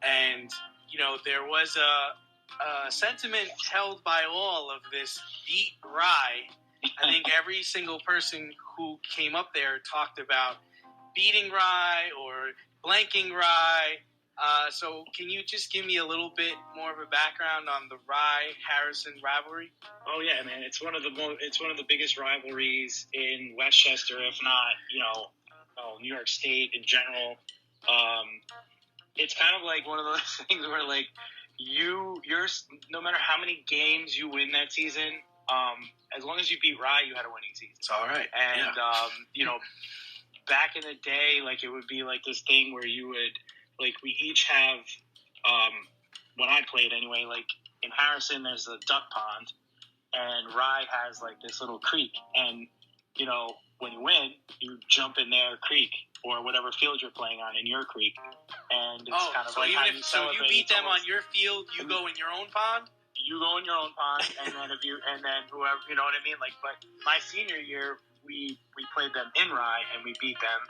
And, there was a sentiment held by all of this beat Rye. I think every single person who came up there talked about beating Rye or blanking Rye. So can you just give me a little bit more of a background on the Rye-Harrison rivalry? Oh yeah, man! It's one of the biggest rivalries in Westchester, if not, New York State in general. It's kind of like one of those things where like you're no matter how many games you win that season, as long as you beat Rye, you had a winning season. It's all right. And back in the day, like it would be like this thing where you would like we each have when I played anyway, like in Harrison there's a duck pond and Rye has like this little creek, and when you win you jump in their creek or whatever field you're playing on in your creek, and it's kind of so like even how if you so celebrate. you beat them on your field, you go in your own pond. You go in your own pond, and then whoever, you know what I mean? Like, but my senior year, we played them in Rye, and we beat them,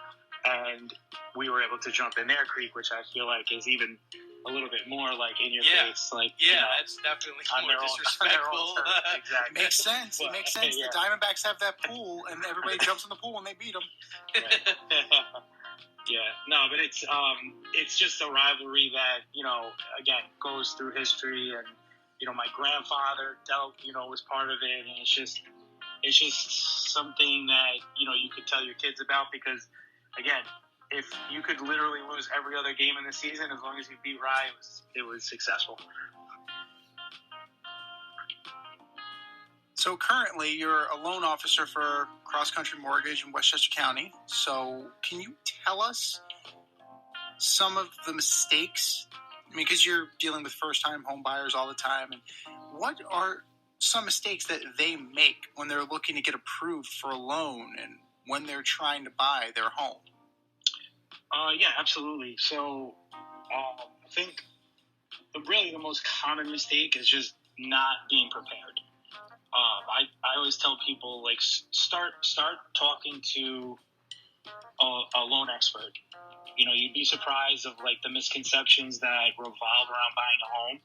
and we were able to jump in their creek, which I feel like is even a little bit more like in your face. Like, that's definitely more disrespectful. Exactly. Makes sense. It makes sense. Yeah. The Diamondbacks have that pool, and everybody jumps in the pool when they beat them. Yeah, no, but it's just a rivalry that again goes through history, and my grandfather was part of it, and it's just something that you could tell your kids about, because again, if you could literally lose every other game in the season, as long as you beat Rye, it was successful. So currently, you're a loan officer for Cross Country Mortgage in Westchester County. So can you tell us some of the mistakes? I mean, because you're dealing with first-time home buyers all the time, and what are some mistakes that they make when they're looking to get approved for a loan and when they're trying to buy their home? Yeah, absolutely. So I think the most common mistake is just not being prepared. I always tell people, like, start talking to a loan expert. You'd be surprised of like the misconceptions that revolve around buying a home.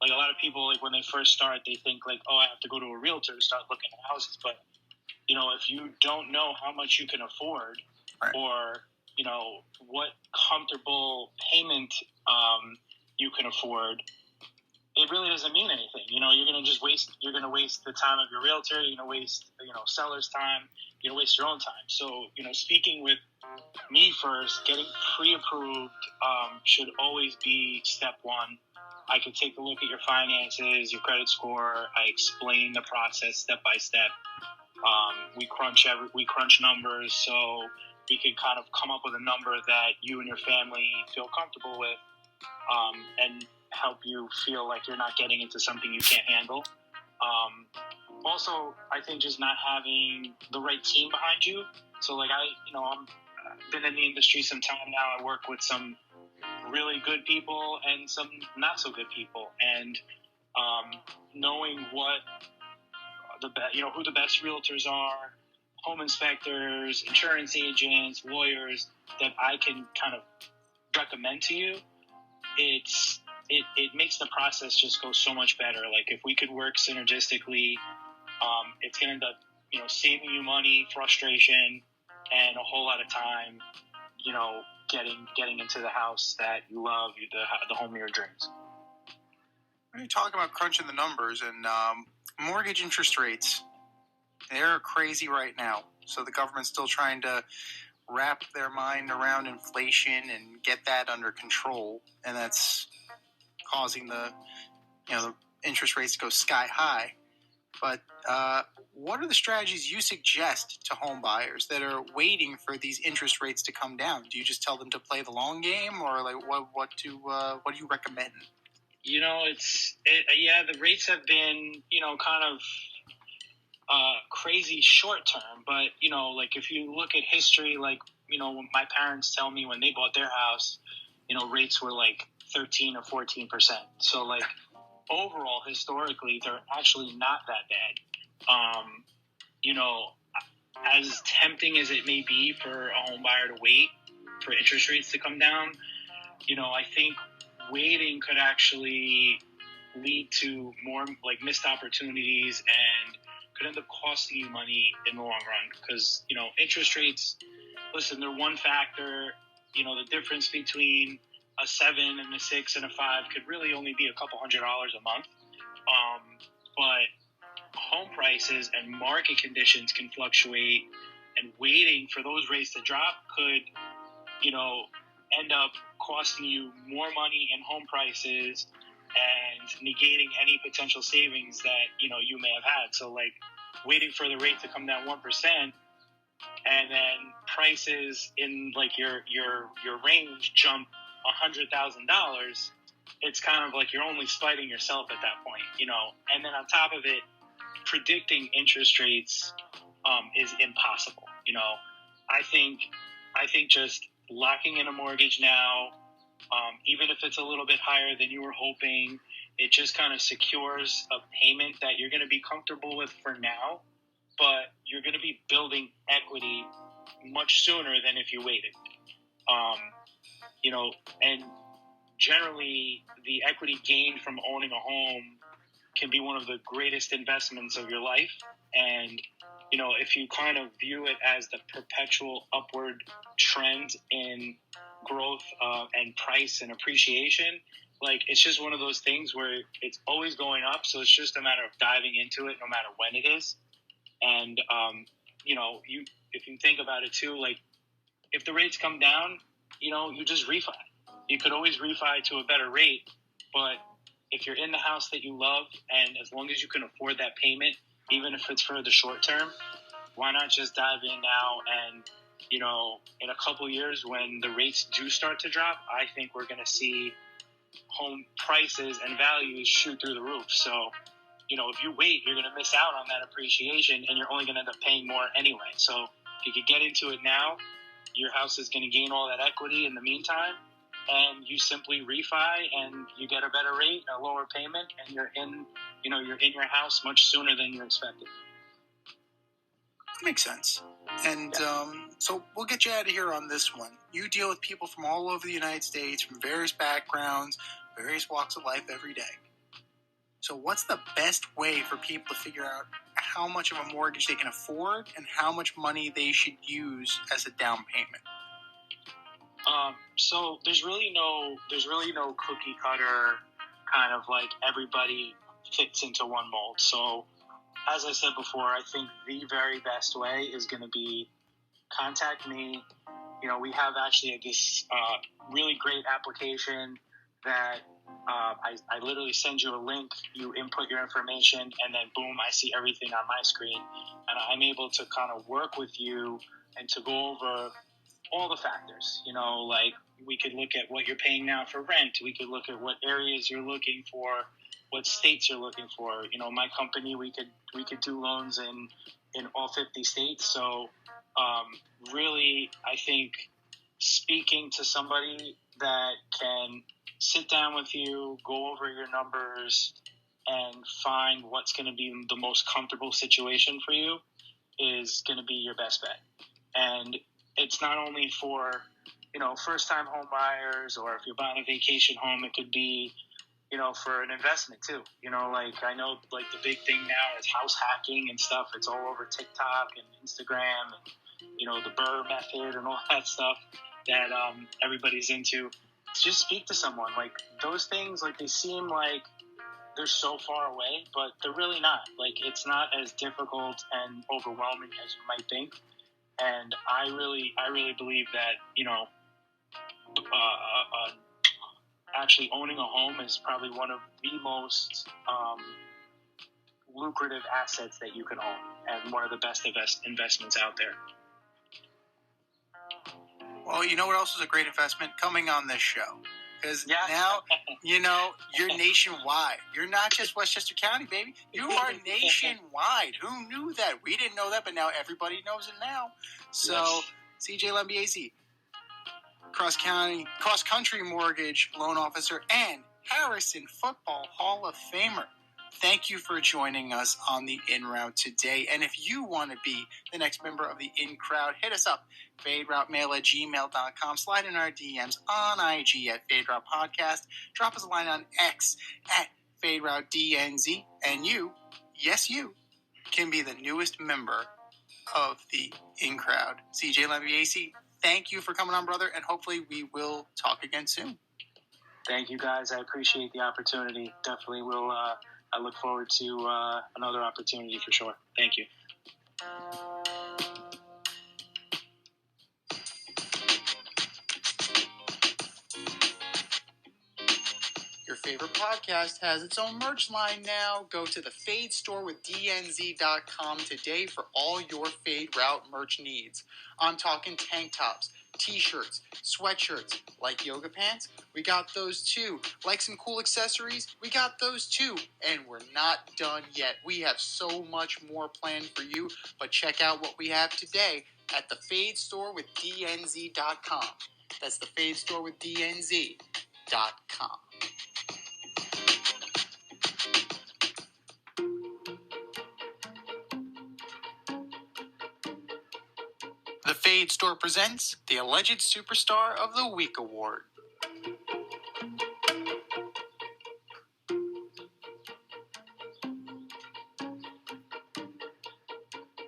Like a lot of people, like when they first start, they think like, oh, I have to go to a realtor to start looking at houses. But if you don't know how much you can afford, right, or what comfortable payment you can afford, it really doesn't mean anything. You're going to waste the time of your realtor. You're going to waste, seller's time. You're going to waste your own time. So, speaking with me first, getting pre-approved should always be step one. I could take a look at your finances, your credit score. I explain the process step by step. We crunch numbers, so we could kind of come up with a number that you and your family feel comfortable with, and help you feel like you're not getting into something you can't handle. Also, I think just not having the right team behind you. So like I've been in the industry some time now. I work with some really good people and some not so good people, and knowing what who the best realtors are, home inspectors, insurance agents, lawyers that I can kind of recommend to you. It makes the process just go so much better. Like if we could work synergistically, it's going to end up, saving you money, frustration, and a whole lot of time, getting into the house that you love, the home of your dreams. When you talk about crunching the numbers and mortgage interest rates, they're crazy right now. So the government's still trying to wrap their mind around inflation and get that under control, and that's causing the interest rates to go sky high. But what are the strategies you suggest to home buyers that are waiting for these interest rates to come down? Do you just tell them to play the long game, or like what do you recommend? The rates have been kind of crazy short term, but like if you look at history, like when my parents tell me when they bought their house, rates were like 13 or 14%. So like overall, historically, they're actually not that bad. As tempting as it may be for a home buyer to wait for interest rates to come down, I think waiting could actually lead to more like missed opportunities and could end up costing you money in the long run. Because, interest rates, listen, they're one factor. The difference between a 7 and a 6 and a 5 could really only be a couple $100 a month. But home prices and market conditions can fluctuate, and waiting for those rates to drop could, end up costing you more money in home prices and negating any potential savings that, you may have had. So like waiting for the rate to come down 1%, and then prices in like your range jump $100,000, it's kind of like you're only spiting yourself at that point, and then on top of it, predicting interest rates is impossible. I think just locking in a mortgage now, even if it's a little bit higher than you were hoping, it just kind of secures a payment that you're going to be comfortable with for now, but you're going to be building equity much sooner than if you waited. And generally the equity gained from owning a home can be one of the greatest investments of your life. And, if you kind of view it as the perpetual upward trend in growth and price and appreciation, like it's just one of those things where it's always going up. So it's just a matter of diving into it no matter when it is. And, if you think about it too, like if the rates come down, you just refi. You could always refi to a better rate, but if you're in the house that you love, and as long as you can afford that payment, even if it's for the short term, why not just dive in now? And, in a couple years when the rates do start to drop, I think we're going to see home prices and values shoot through the roof. So, if you wait, you're going to miss out on that appreciation, and you're only going to end up paying more anyway. So if you could get into it now, your house is going to gain all that equity in the meantime, and you simply refi and you get a better rate, a lower payment, and you're in your house much sooner than you expected. That makes sense. And so we'll get you out of here on this one. You deal with people from all over the United States, from various backgrounds, various walks of life every day. So what's the best way for people to figure out how much of a mortgage they can afford and how much money they should use as a down payment? So there's really no cookie cutter kind of like everybody fits into one mold. So as I said before, I think the very best way is going to be contact me. We have actually this really great application that I literally send you a link, you input your information, and then boom, I see everything on my screen, and I'm able to kind of work with you and to go over all the factors. Like we could look at what you're paying now for rent. We could look at what areas you're looking for, what states you're looking for. My company, we could do loans in all 50 states. So really, I think speaking to somebody that can sit down with you, go over your numbers, and find what's going to be the most comfortable situation for you is going to be your best bet. And it's not only for, first-time home buyers, or if you're buying a vacation home, it could be, for an investment too. Like I know like the big thing now is house hacking and stuff. It's all over TikTok and Instagram and, the Burr method and all that stuff that everybody's into. Just speak to someone. Like those things, like they seem like they're so far away, but they're really not. Like it's not as difficult and overwhelming as you might think. And I really believe that, actually owning a home is probably one of the most lucrative assets that you can own, and one of the best investments out there. Well, you know what else is a great investment? Coming on this show. Because Yeah. now, you're nationwide. You're not just Westchester County, baby. You are nationwide. Who knew that? We didn't know that, but now everybody knows it now. So, Yes. CJ Lambiasi, cross-country mortgage loan officer, and Harrison Football Hall of Famer. Thank you for joining us on the In Route today. And if you want to be the next member of the In Crowd, hit us up, faderoutemail@gmail.com. Slide in our DMs on IG at Fade Route Podcast. Drop us a line on X at FadeRouteDNZ. And you, yes, you, can be the newest member of the In Crowd. CJ Lambiasi, thank you for coming on, brother, and hopefully we will talk again soon. Thank you, guys. I appreciate the opportunity. Definitely will. I look forward to another opportunity for sure. Thank you. Your favorite podcast has its own merch line now. Go to the Fade Store with DNZ.com today for all your Fade Route merch needs. I'm talking tank tops, t-shirts, sweatshirts, like yoga pants. We got those too. Like some cool accessories? We got those too. And we're not done yet. We have so much more planned for you, but check out what we have today at the Fade Store with DNZ.com. That's the Fade Store with DNZ.com. The Fade Store presents the Alleged Superstar of the Week Award.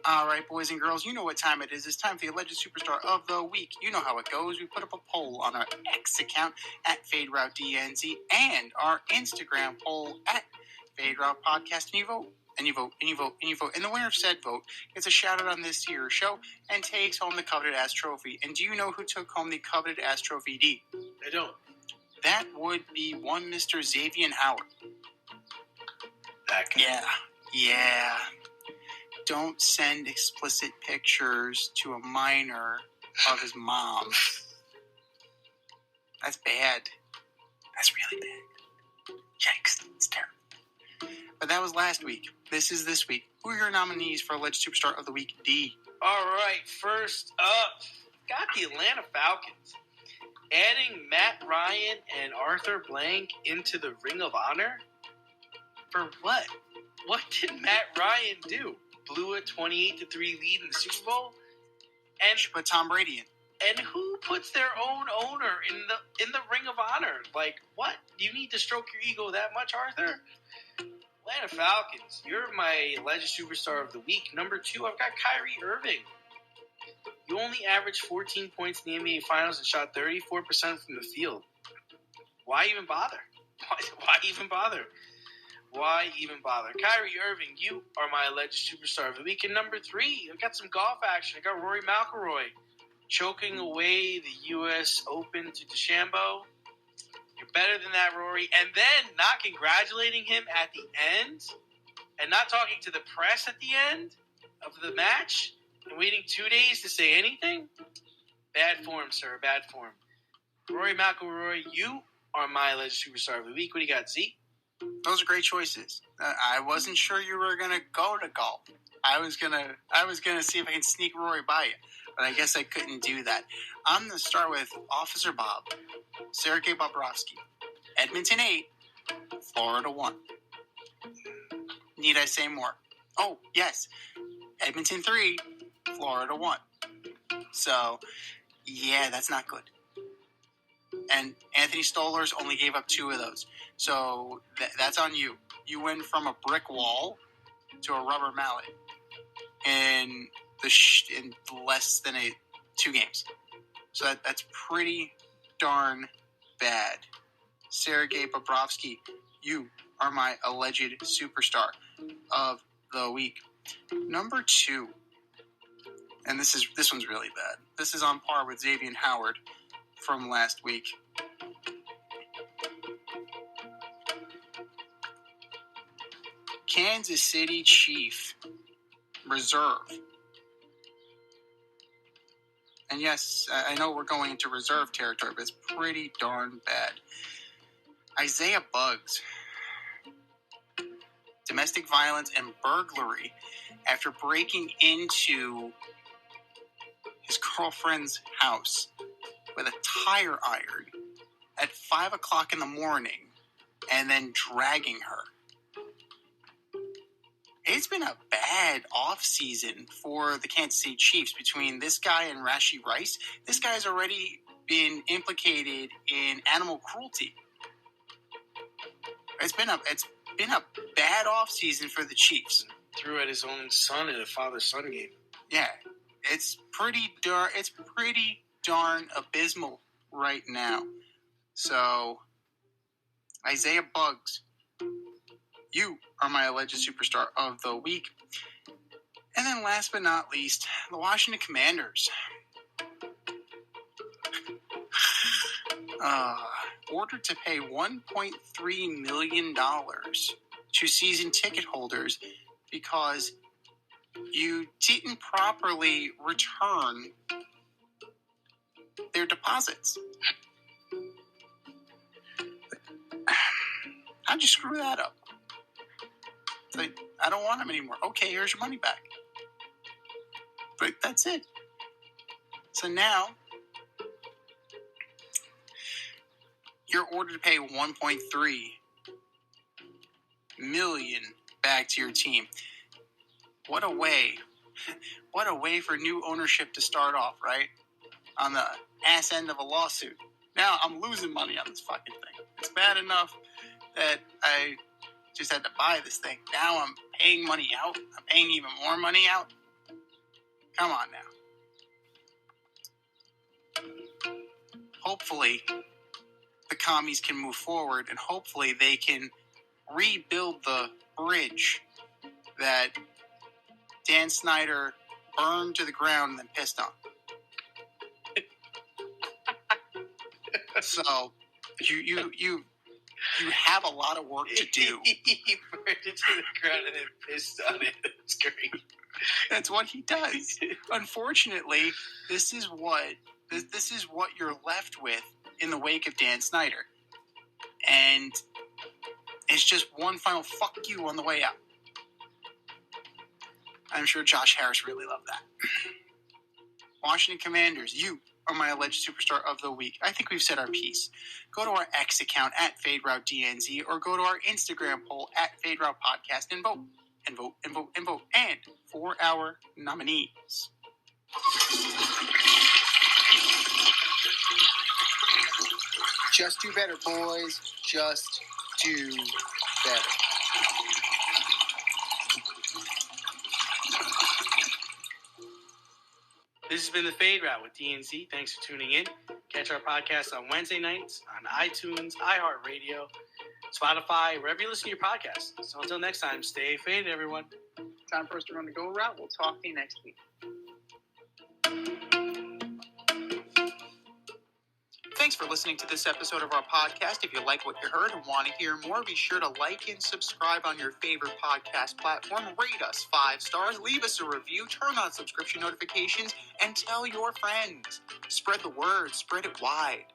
All right, boys and girls, you know what time it is. It's time for the Alleged Superstar of the Week. You know how it goes. We put up a poll on our X account at FadeRouteDNZ and our Instagram poll at FadeRoute Podcast, and you vote. And you vote, and you vote, and you vote. And the winner of said vote gets a shout out on this year's show and takes home the coveted ass trophy. And do you know who took home the coveted ass trophy, D? I don't. That would be one Mr. Xavier Howard. That guy. Yeah. Don't send explicit pictures to a minor of his mom. That's bad. That's really bad. Yikes. It's terrible. But that was last week. This is this week. Who are your nominees for Alleged Superstar of the Week, D? All right, first up, got the Atlanta Falcons. Adding Matt Ryan and Arthur Blank into the Ring of Honor? For what? What did Matt Ryan do? Blew a 28-3 lead in the Super Bowl? And Put Tom Brady in. And who puts their own owner in the Ring of Honor? Like, what? Do you need to stroke your ego that much, Arthur? Atlanta Falcons, you're my Alleged Superstar of the Week. Number 2, I've got Kyrie Irving. You only averaged 14 points in the NBA Finals and shot 34% from the field. Why even bother? Why even bother? Why even bother? Kyrie Irving, you are my Alleged Superstar of the Week. And number 3, I've got some golf action. I got Rory McIlroy choking away the U.S. Open to DeChambeau. You're better than that, Rory. And then not congratulating him at the end and not talking to the press at the end of the match and waiting 2 days to say anything? Bad form, sir. Bad form. Rory McIlroy, you are my Alleged Superstar of the Week. What do you got, Z? Those are great choices. I wasn't sure you were gonna go to golf. I was gonna see if I can sneak Rory by you, but I guess I couldn't do that. I'm gonna start with Officer Bob, Sergei Bobrovsky, Edmonton 8, Florida 1. Need I say more? Oh yes, Edmonton 3, Florida 1. So yeah, that's not good. And Anthony Stolarz only gave up 2 of those. So that's on you. You went from a brick wall to a rubber mallet in less than 2 games. So that's pretty darn bad. Sergei Bobrovsky, you are my Alleged Superstar of the Week. Number 2, and this one's really bad. This is on par with Xavier Howard from last week. Kansas City Chief Reserve. And yes, I know we're going into reserve territory, but it's pretty darn bad. Isaiah Buggs. Domestic violence and burglary after breaking into his girlfriend's house with a tire iron at 5 o'clock in the morning and then dragging her. It's been a bad offseason for the Kansas City Chiefs between this guy and Rashee Rice. This guy's already been implicated in animal cruelty. It's been a bad offseason for the Chiefs. Threw at his own son in a father-son game. Yeah, it's pretty darn abysmal right now. So, Isaiah Buggs, you are my alleged superstar of the week. And then last but not least, the Washington Commanders. Ordered to pay $1.3 million to season ticket holders because you didn't properly return their deposits. How'd you screw that up? It's like, I don't want them anymore. Okay, here's your money back. But that's it. So now, you're ordered to pay $1.3 million back to your team. What a way for new ownership to start off, right? On the ass end of a lawsuit. Now I'm losing money on this fucking thing. It's bad enough that I just had to buy this thing. Now I'm paying money out. I'm paying even more money out. Come on now. Hopefully, the commies can move forward, and hopefully they can rebuild the bridge that Dan Snyder burned to the ground and then pissed on. So you have a lot of work to do. He burned it to the ground and then pissed on it. That's great. That's what he does. Unfortunately, this is what you're left with in the wake of Dan Snyder. And it's just one final fuck you on the way out. I'm sure Josh Harris really loved that. Washington Commanders, you are my alleged superstar of the week. I think we've said our piece. Go to our X account at FadeRouteDNZ or go to our Instagram poll at FadeRoutePodcast and vote. And vote, and vote, and vote. And for our nominees. Just do better, boys. Just do better. This has been The Fade Route with DNZ. Thanks for tuning in. Catch our podcast on Wednesday nights on iTunes, iHeartRadio, Spotify, wherever you listen to your podcasts. So until next time, stay faded, everyone. Time for us to run the go route. We'll talk to you next week. Thanks for listening to this episode of our podcast. If you like what you heard and want to hear more, be sure to like and subscribe on your favorite podcast platform. Rate us 5 stars, leave us a review, turn on subscription notifications, and tell your friends. Spread the word, spread it wide.